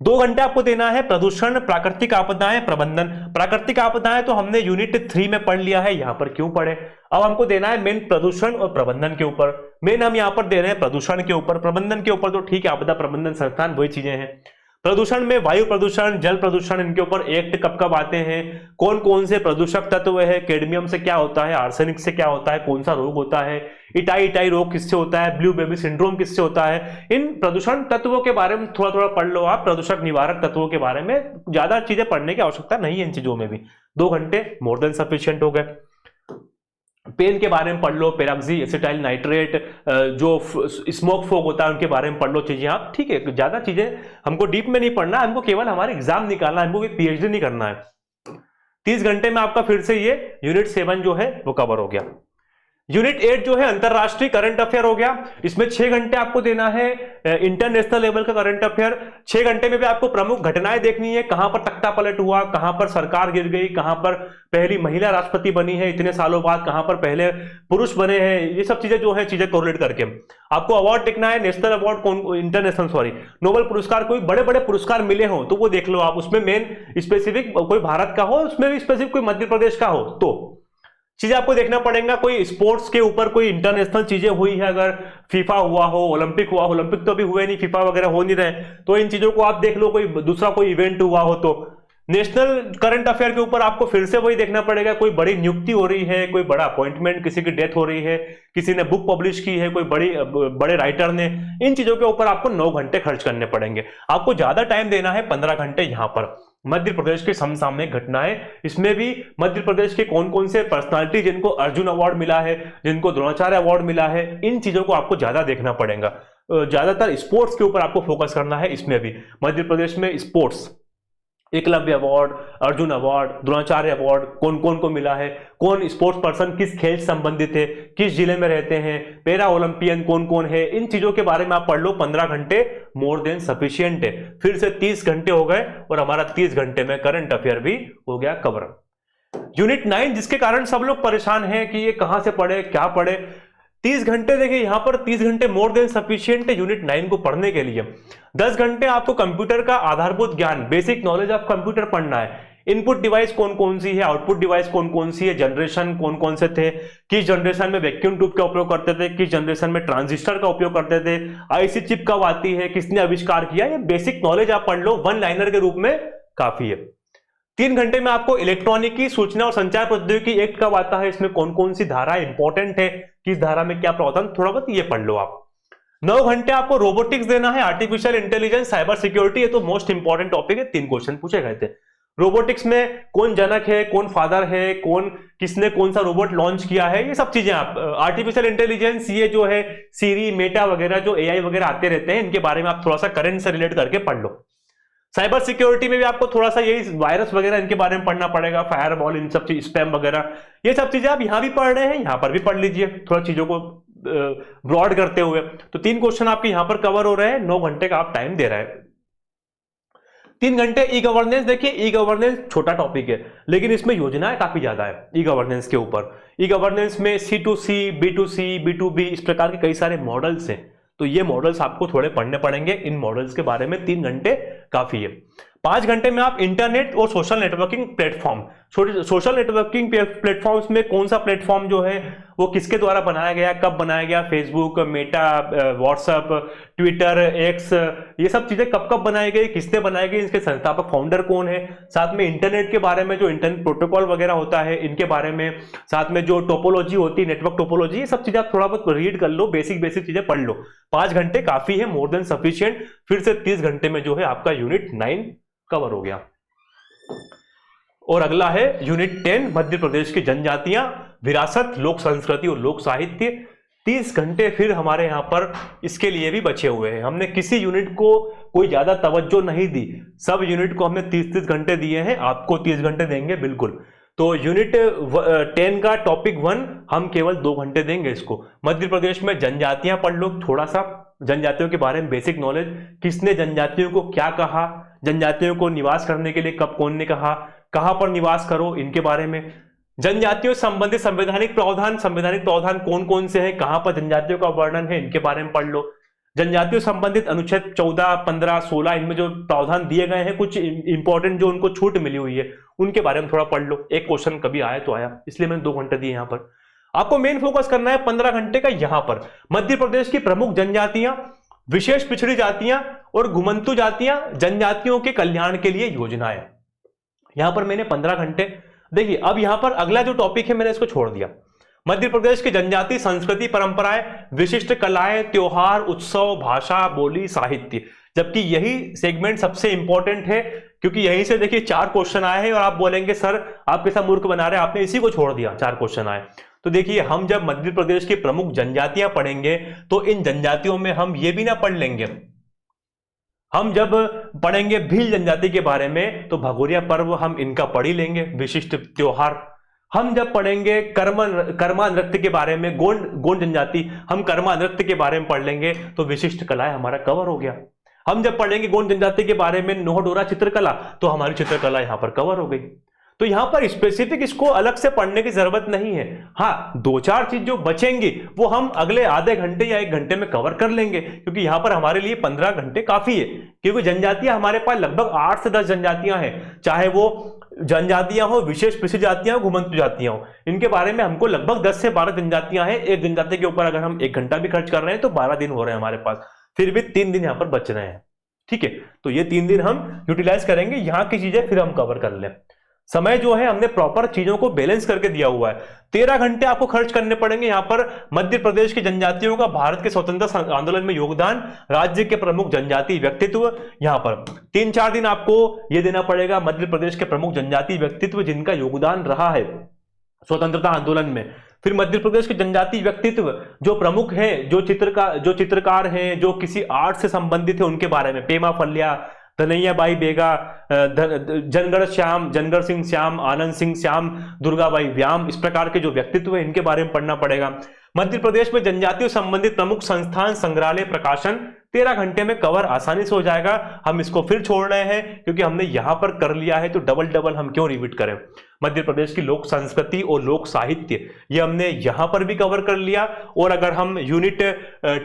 2 घंटे आपको देना है प्रदूषण, प्राकृतिक आपदाएं, प्रबंधन। प्राकृतिक आपदाएं तो हमने यूनिट 3 में पढ़ लिया है, यहां पर क्यों पढ़े? अब हमको देना है मेन प्रदूषण और प्रबंधन के ऊपर। मेन हम यहां पर दे रहे हैं प्रदूषण के ऊपर, प्रबंधन के ऊपर तो ठीक है, आपदा प्रबंधन संस्थान वही चीजें हैं। प्रदूषण में वायु प्रदूषण, जल प्रदूषण, इनके ऊपर एक्ट कब कब आते हैं, कौन कौन से प्रदूषक तत्व है, कैडमियम से क्या होता है, आर्सेनिक से क्या होता है, कौन सा रोग होता है, इटाई रोग किससे होता है, ब्लू बेबी सिंड्रोम किससे होता है, इन प्रदूषण तत्वों के बारे में थोड़ा थोड़ा पढ़ लो आप। प्रदूषक निवारक तत्वों के बारे में ज्यादा चीजें पढ़ने की आवश्यकता नहीं है इन चीजों में भी। 2 घंटे मोर देन सफिशिएंट हो गए। पेन के बारे में पढ़ लो, पेरोक्सी एसिटाइल नाइट्रेट, जो स्मोक फॉग होता है उनके बारे में पढ़ लो चीजें आप। ठीक है, ज्यादा चीजें हमको डीप में नहीं पढ़ना, हमको केवल हमारे एग्जाम निकालना है, हमको कोई पीएचडी नहीं करना है। 30 घंटे में आपका फिर से ये यूनिट 7 जो है वो कवर हो गया। यूनिट 8 जो है अंतरराष्ट्रीय करंट अफेयर हो गया, इसमें 6 घंटे आपको देना है इंटरनेशनल लेवल का करंट अफेयर। 6 घंटे में भी आपको प्रमुख घटनाएं देखनी है, कहां पर तख्ता पलट हुआ, कहां पर सरकार गिर गई, कहां पर पहली महिला राष्ट्रपति बनी है इतने सालों बाद, कहां पर पहले पुरुष बने हैं, ये सब चीजें जो है चीजें कोरिलेट करके आपको अवार्ड देखना है। नेशनल अवार्ड कौन, इंटरनेशनल सॉरी नोबेल पुरस्कार, कोई बड़े बड़े पुरस्कार मिले हो तो वो देख लो आप, उसमें मेन स्पेसिफिक कोई भारत का हो, उसमें भी स्पेसिफिक कोई मध्य प्रदेश का हो, तो चीजें आपको देखना पड़ेगा। कोई स्पोर्ट्स के ऊपर कोई इंटरनेशनल चीजें हुई है, अगर फीफा हुआ हो, ओलंपिक हुआ, ओलंपिक तो अभी हुए नहीं, फीफा वगैरह हो नहीं रहे, तो इन चीजों को आप देख लो। कोई दूसरा कोई इवेंट हुआ हो तो नेशनल करंट अफेयर के ऊपर आपको फिर से वही देखना पड़ेगा, कोई बड़ी नियुक्ति हो रही है, कोई बड़ा अपॉइंटमेंट, किसी की डेथ हो रही है, किसी ने बुक पब्लिश की है, कोई बड़े राइटर ने, इन चीजों के ऊपर आपको 9 घंटे खर्च करने पड़ेंगे। आपको ज्यादा टाइम देना है 15 घंटे यहां पर मध्य प्रदेश के समसामयिक घटनाएं। इसमें भी मध्य प्रदेश के कौन कौन से पर्सनालिटी जिनको अर्जुन अवार्ड मिला है, जिनको द्रोणाचार्य अवार्ड मिला है, इन चीजों को आपको ज्यादा देखना पड़ेगा। ज्यादातर स्पोर्ट्स के ऊपर आपको फोकस करना है। इसमें भी मध्य प्रदेश में sports, Eklavya award, Arjun award, Dronacharya award कौन कौन को मिला है, कौन स्पोर्ट्स पर्सन किस खेल से संबंधित है, किस जिले में रहते हैं, पैरा ओलंपियन कौन कौन है, इन चीजों के बारे में आप पढ़ लो। 15 घंटे मोर देन सफिशिएंट है। फिर से 30 घंटे हो गए और हमारा 30 घंटे में करंट अफेयर भी हो गया कवर। यूनिट 9 जिसके कारण सब लोग परेशान हैं कि ये कहां से पढ़े, क्या पढ़े। 30 घंटे देखिए यहां पर 30 घंटे मोर देन सफिशिएंट है यूनिट 9 को पढ़ने के लिए। 10 घंटे आपको कंप्यूटर का आधारभूत ज्ञान, बेसिक नॉलेज ऑफ कंप्यूटर पढ़ना है। इनपुट डिवाइस कौन कौन सी है, आउटपुट डिवाइस कौन कौन सी है, जनरेशन कौन कौन से थे, किस जनरेशन में वैक्यूम ट्यूब का उपयोग करते थे, किस जनरेशन में ट्रांजिस्टर का उपयोग करते थे, आईसी चिप कब आती है, किसने आविष्कार किया, ये बेसिक नॉलेज आप पढ़ लो, 1 लाइनर के रूप में काफी है। 3 घंटे में आपको इलेक्ट्रॉनिकी सूचना और संचार प्रौद्योगिकी एक्ट कब आता है, इसमें कौन कौन सी धारा इंपॉर्टेंट है, किस धारा में क्या प्रावधान, थोड़ा बहुत ये पढ़ लो आप। 9 घंटे आपको रोबोटिक्स देना है, आर्टिफिशियल इंटेलिजेंस, साइबर सिक्योरिटी, ये तो मोस्ट इंपॉर्टेंट टॉपिक है, 3 क्वेश्चन पूछे गए थे। रोबोटिक्स में कौन जनक है, कौन फादर है, कौन किसने कौन सा रोबोट लॉन्च किया है, ये सब चीजें आप। आर्टिफिशियल इंटेलिजेंस, ये जो है सीरी, मेटा वगैरह जो एआई वगैरह आते रहते हैं, इनके बारे में आप थोड़ा सा करंट से रिलेट करके पढ़ लो। साइबर सिक्योरिटी में भी आपको थोड़ा सा यही वायरस वगैरह इनके बारे में पढ़ना पड़ेगा, फायरवॉल, इन सब चीज, स्पैम वगैरह, ये सब चीजें आप यहां भी पढ़ रहे हैं, यहां पर भी पढ़ लीजिए थोड़ा चीजों को ब्रॉड करते हुए। तो 3 क्वेश्चन आपके यहां पर कवर हो रहे हैं, 9 घंटे का आप टाइम दे रहे हैं। 3 घंटे ई गवर्नेंस, देखिए ई गवर्नेंस छोटा टॉपिक है लेकिन इसमें योजनाएं काफी ज्यादा है ई गवर्नेंस के ऊपर। ई गवर्नेंस में C2C, B2C, B2B इस प्रकार के कई सारे मॉडल्स हैं, तो ये मॉडल्स आपको थोड़े पढ़ने पड़ेंगे। इन मॉडल्स के बारे में 3 घंटे काफी है। 5 घंटे में आप इंटरनेट और social networking platform, social networking platforms में कौन सा प्लेटफॉर्म जो है वो किसके द्वारा बनाया गया, कब बनाया गया, Facebook, Meta, WhatsApp, Twitter, x, ये सब चीजें कब कब बनाई गई, किसने बनाई गई, इसके संस्थापक फाउंडर कौन है, साथ में इंटरनेट के बारे में जो इंटरनेट प्रोटोकॉल वगैरह होता है इनके बारे में, साथ में जो टोपोलॉजी होती है, नेटवर्क टोपोलॉजी, ये सब चीजें आप थोड़ा बहुत रीड कर लो, बेसिक बेसिक चीजें पढ़ लो। 5 घंटे काफी है, मोर देन सफिशिएंट। फिर से 30 घंटे में जो है आपका यूनिट 9 कवर हो गया। और अगला है यूनिट 10, मध्य प्रदेश की जनजातियां, विरासत, लोक संस्कृति और लोक साहित्य। 30 घंटे फिर हमारे यहां पर इसके लिए भी बचे हुए हैं। हमने किसी यूनिट को कोई ज्यादा तवज्जो नहीं दी, सब यूनिट को हमने 30-30 घंटे दिए हैं, आपको 30 घंटे देंगे बिल्कुल। तो यूनिट 10 का टॉपिक 1 हम केवल 2 घंटे देंगे इसको। मध्य प्रदेश में जनजातियां पढ़ लो, थोड़ा सा जनजातियों के बारे में बेसिक नॉलेज, किसने जनजातियों को क्या कहा, जनजातियों को निवास करने के लिए कब कौन ने कहा, कहां पर निवास करो, इनके बारे में। जनजातियों से संबंधित संवैधानिक प्रावधान कौन कौन से हैं, कहां पर जनजातियों का वर्णन है, इनके बारे में पढ़ लो। जनजातियों संबंधित अनुच्छेद 14, 15, 16 इनमें जो प्रावधान दिए गए हैं, कुछ इंपॉर्टेंट जो उनको छूट मिली हुई है उनके बारे में थोड़ा पढ़ लो। एक क्वेश्चन कभी आया तो आया, इसलिए मैंने 2 घंटे दिए यहां पर। आपको मेन फोकस करना है 15 घंटे का यहां पर मध्य प्रदेश की प्रमुख जनजातियां, विशेष पिछड़ी जातियां और घुमंतु जातियां, जनजातियों के कल्याण के लिए योजनाएं। यहां पर मैंने 15 घंटे। देखिए अब यहां पर अगला जो टॉपिक है मैंने इसको छोड़ दिया, मध्य प्रदेश की जनजाति, संस्कृति, परंपराएं, विशिष्ट कलाएं, त्योहार, उत्सव, भाषा, बोली, साहित्य। जबकि यही सेगमेंट सबसे इंपॉर्टेंट है, क्योंकि यहीं से देखिए 4 क्वेश्चन आए हैं और आप बोलेंगे सर आप कैसा मूर्ख बना रहे हैं, आपने इसी को छोड़ दिया, 4 क्वेश्चन आए। तो देखिए हम जब मध्य प्रदेश की प्रमुख जनजातियां पढ़ेंगे तो इन जनजातियों में हम ये भी ना पढ़ लेंगे, हम जब पढ़ेंगे भील जनजाति के बारे में तो भगोरिया पर्व हम इनका पढ़ ही लेंगे, विशिष्ट त्योहार। हम जब पढ़ेंगे कर्मा नृत्य के बारे में, गोंड जनजाति, हम कर्मा नृत्य के बारे में पढ़ लेंगे तो विशिष्ट कलाएं हमारा कवर हो गया। हम जब पढ़ेंगे गोंड जनजाति के बारे में, नोह डोरा चित्रकला, तो हमारी चित्रकला यहां पर कवर हो गई। तो यहां पर स्पेसिफिक इसको अलग से पढ़ने की जरूरत नहीं है। हाँ 2-4 चीज जो बचेंगी वो हम अगले आधे घंटे या 1 घंटे में कवर कर लेंगे, क्योंकि यहां पर हमारे लिए 15 घंटे काफी है। क्योंकि जनजातियां हमारे पास लगभग 8 से 10 जनजातियां हैं, चाहे वो जनजातियां हो, विशेष पिछड़ी जातियां हो, घुमंतु जातियां हो, इनके बारे में हमको लगभग 10 से 12 जनजातियां हैं। एक जनजाति के ऊपर अगर हम 1 घंटा भी खर्च कर रहे हैं तो 12 दिन हो रहे हैं हमारे पास, फिर भी 3 दिन यहां पर बच रहे हैं। ठीक है, तो ये 3 दिन हम यूटिलाइज करेंगे, यहां की चीजें फिर हम कवर कर लें। समय जो है हमने प्रॉपर चीजों को बैलेंस करके दिया हुआ है। 13 घंटे आपको खर्च करने पड़ेंगे यहां पर मध्य प्रदेश की जनजातियों का भारत के स्वतंत्रता आंदोलन में योगदान, राज्य के प्रमुख जनजाति व्यक्तित्व। यहां पर 3-4 दिन आपको यह देना पड़ेगा मध्य प्रदेश के प्रमुख जनजाति व्यक्तित्व जिनका योगदान रहा है स्वतंत्रता आंदोलन में। फिर मध्य प्रदेश के जनजाति व्यक्तित्व जो प्रमुख हैं, जो चित्रकार हैं, जो किसी आर्ट से संबंधित है, उनके बारे में, पेमा फल्या, धनैया बाई बेगा, जनगढ़ सिंह श्याम, आनंद सिंह श्याम, दुर्गाबाई व्याम, इस प्रकार के जो व्यक्तित्व है इनके बारे में पढ़ना पड़ेगा। मध्य प्रदेश में जनजातियों संबंधित प्रमुख संस्थान, संग्रहालय, प्रकाशन 13 घंटे में कवर आसानी से हो जाएगा। हम इसको फिर छोड़ रहे हैं क्योंकि हमने यहां पर कर लिया है, तो डबल हम क्यों रिपीट करें। मध्य प्रदेश की लोक संस्कृति और लोक साहित्य ये हमने यहां पर भी कवर कर लिया, और अगर हम यूनिट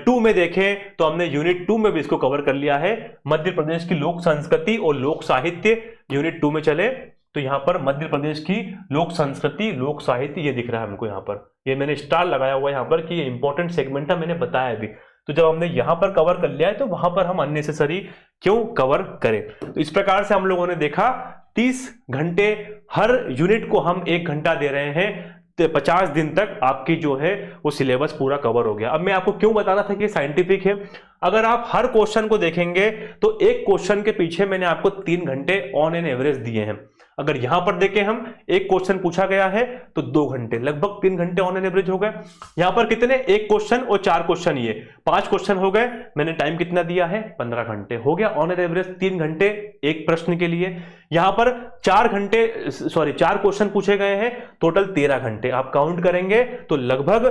2 में देखें तो हमने यूनिट 2 में भी इसको कवर कर लिया है। मध्य प्रदेश की लोक संस्कृति और लोक साहित्य यूनिट 2 में चले तो यहां पर मध्य प्रदेश की लोक संस्कृति, लोक साहित्य ये दिख रहा है हमको, यहां पर ये मैंने स्टार लगाया हुआ है यहां पर कि ये इंपॉर्टेंट सेगमेंट है, मैंने बताया अभी। तो जब हमने यहां पर कवर कर लिया है तो वहां पर हम अननेसेसरी क्यों कवर करें। तो इस प्रकार से हम लोगों ने देखा 30 घंटे, हर यूनिट को हम 1 घंटा दे रहे हैं, तो 50 दिन तक आपकी जो है वो सिलेबस पूरा कवर हो गया। अब मैं आपको क्यों बता रहा था कि साइंटिफिक है, अगर आप हर क्वेश्चन को देखेंगे तो एक क्वेश्चन के पीछे मैंने आपको 3 घंटे ऑन एन एवरेज दिए हैं। अगर यहां पर देखें हम, एक क्वेश्चन पूछा गया है तो 2 घंटे, लगभग 3 घंटे ऑन एन एवरेज हो गए। यहां पर कितने, 1 क्वेश्चन और 4 क्वेश्चन, ये 5 क्वेश्चन हो गए। मैंने टाइम कितना दिया है, 15 घंटे हो गया ऑन एन एवरेज, 3 घंटे एक प्रश्न के लिए। यहां पर 4 क्वेश्चन पूछे गए हैं, टोटल 13 घंटे आप काउंट करेंगे तो लगभग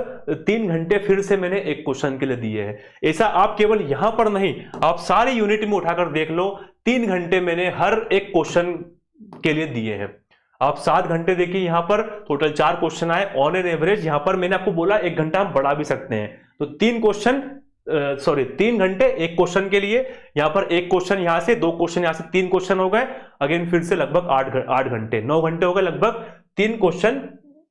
3 घंटे फिर से मैंने एक क्वेश्चन के लिए दिए हैं। ऐसा आप केवल यहां पर नहीं, आप सारी यूनिट में उठाकर देख लो, 3 घंटे मैंने हर एक क्वेश्चन के लिए दिए हैं। आप 7 घंटे देखिए, यहां पर टोटल 4 क्वेश्चन आए ऑन एन एवरेज। यहां पर मैंने आपको बोला 1 घंटा हम बढ़ा भी सकते हैं, तो 3 क्वेश्चन सॉरी 3 घंटे एक क्वेश्चन के लिए, यहां पर एक क्वेश्चन यहां से, 2 क्वेश्चन यहां से, 3 क्वेश्चन हो गए, अगेन फिर से लगभग 8 घंटे, 9 घंटे हो गए लगभग 3 क्वेश्चन,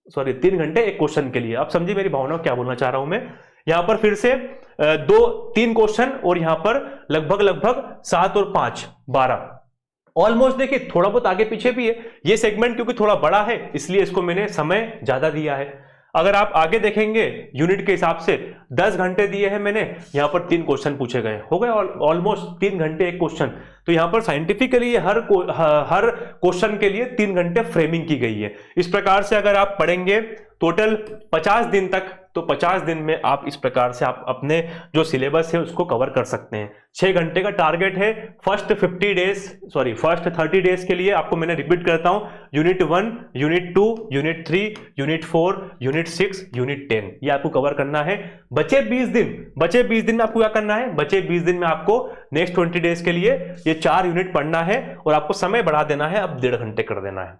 सॉरी 3 घंटे एक क्वेश्चन के लिए। आप समझिए मेरी भावना क्या बोलना चाह रहा हूं मैं। यहां पर फिर से 3 क्वेश्चन और यहां पर लगभग 7 और 5 12, ऑलमोस्ट देखिए थोड़ा बहुत आगे पीछे भी है। ये सेगमेंट क्योंकि थोड़ा बड़ा है इसलिए इसको मैंने समय ज्यादा दिया है। अगर आप आगे देखेंगे यूनिट के हिसाब से 10 घंटे दिए हैं मैंने, यहां पर 3 क्वेश्चन पूछे गए, हो गए ऑलमोस्ट 3 घंटे एक क्वेश्चन। तो यहां पर साइंटिफिकली हर क्वेश्चन के लिए 3 घंटे फ्रेमिंग की गई है। इस प्रकार से अगर आप पढ़ेंगे टोटल 50 दिन तक, तो 50 दिन में आप इस प्रकार से आप अपने जो सिलेबस है उसको कवर कर सकते हैं। 6 घंटे का टारगेट है फर्स्ट 30 डेज के लिए। आपको मैंने रिपीट करता हूं, unit 1, unit 2, unit 3, unit 4, unit 6, unit 10, ये आपको कवर करना है। बचे 20 दिन में आपको क्या करना है, बचे 20 दिन में आपको नेक्स्ट 20 डेज के लिए ये 4 यूनिट पढ़ना है और आपको समय बढ़ा देना है, अब 1.5 घंटे कर देना है।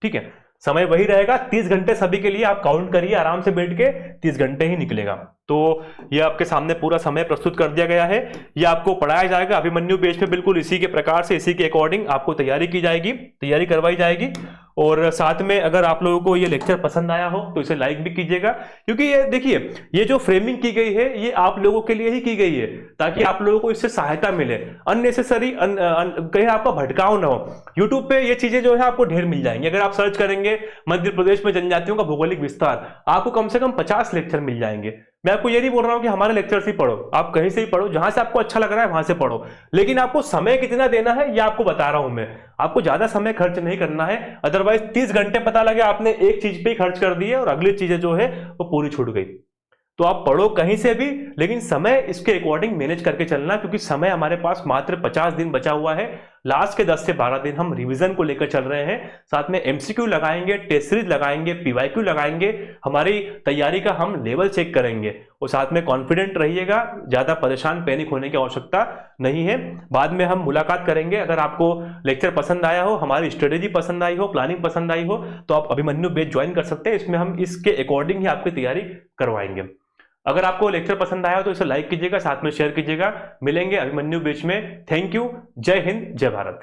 ठीक है, समय वही रहेगा 30 घंटे सभी के लिए। आप काउंट करिए आराम से बैठ के, 30 घंटे ही निकलेगा। तो ये आपके सामने पूरा समय प्रस्तुत कर दिया गया है। ये आपको पढ़ाया जाएगा अभिमन्यु बेस पे, बिल्कुल इसी के प्रकार से, इसी के अकॉर्डिंग आपको तैयारी करवाई जाएगी। और साथ में अगर आप लोगों को ये लेक्चर पसंद आया हो तो इसे लाइक भी कीजिएगा, क्योंकि ये देखिए ये जो फ्रेमिंग की गई है ये आप लोगों के लिए ही की गई है, ताकि आप लोगों को इससे सहायता मिले। अननेसेसरी कहीं आपका भटकाव ना हो। यूट्यूब पे ये चीजें जो है आपको ढेर मिल जाएंगी। अगर आप सर्च करेंगे मध्य प्रदेश में जनजातियों का भौगोलिक विस्तार, आपको कम से कम 50 लेक्चर मिल जाएंगे। मैं आपको ये नहीं बोल रहा हूं कि हमारे लेक्चर्स ही पढ़ो, आप कहीं से ही पढ़ो, जहां से आपको अच्छा लग रहा है वहां से पढ़ो, लेकिन आपको समय कितना देना है ये आपको बता रहा हूं मैं। आपको ज्यादा समय खर्च नहीं करना है, अदरवाइज 30 घंटे पता लगे आपने एक चीज पे ही खर्च कर दिए और अगली चीजें जो है वो पूरी छूट गई। तो आप पढ़ो कहीं से भी, लेकिन समय इसके अकॉर्डिंग मैनेज करके चलना, क्योंकि समय हमारे पास मात्र 50 दिन बचा हुआ है। लास्ट के 10 से 12 दिन हम रिवीजन को लेकर चल रहे हैं, साथ में एमसीक्यू लगाएंगे, टेस्ट सीरीज लगाएंगे, पीवाईक्यू लगाएंगे, हमारी तैयारी का हम लेवल चेक करेंगे। और साथ में कॉन्फिडेंट रहिएगा, ज्यादा परेशान पैनिक होने की आवश्यकता नहीं है। बाद में हम मुलाकात करेंगे। अगर आपको लेक्चर पसंद आया हो, हमारी स्ट्रेटेजी पसंद आई हो, प्लानिंग पसंद आई हो, तो आप अभिमन्यु बैच ज्वाइन कर सकते हैं। इसमें हम इसके अकॉर्डिंग ही आपकी तैयारी करवाएंगे। अगर आपको लेक्चर पसंद आया हो तो इसे लाइक कीजिएगा, साथ में शेयर कीजिएगा। मिलेंगे अभिमन्यु बैच में। Thank you. जय हिंद, जय भारत।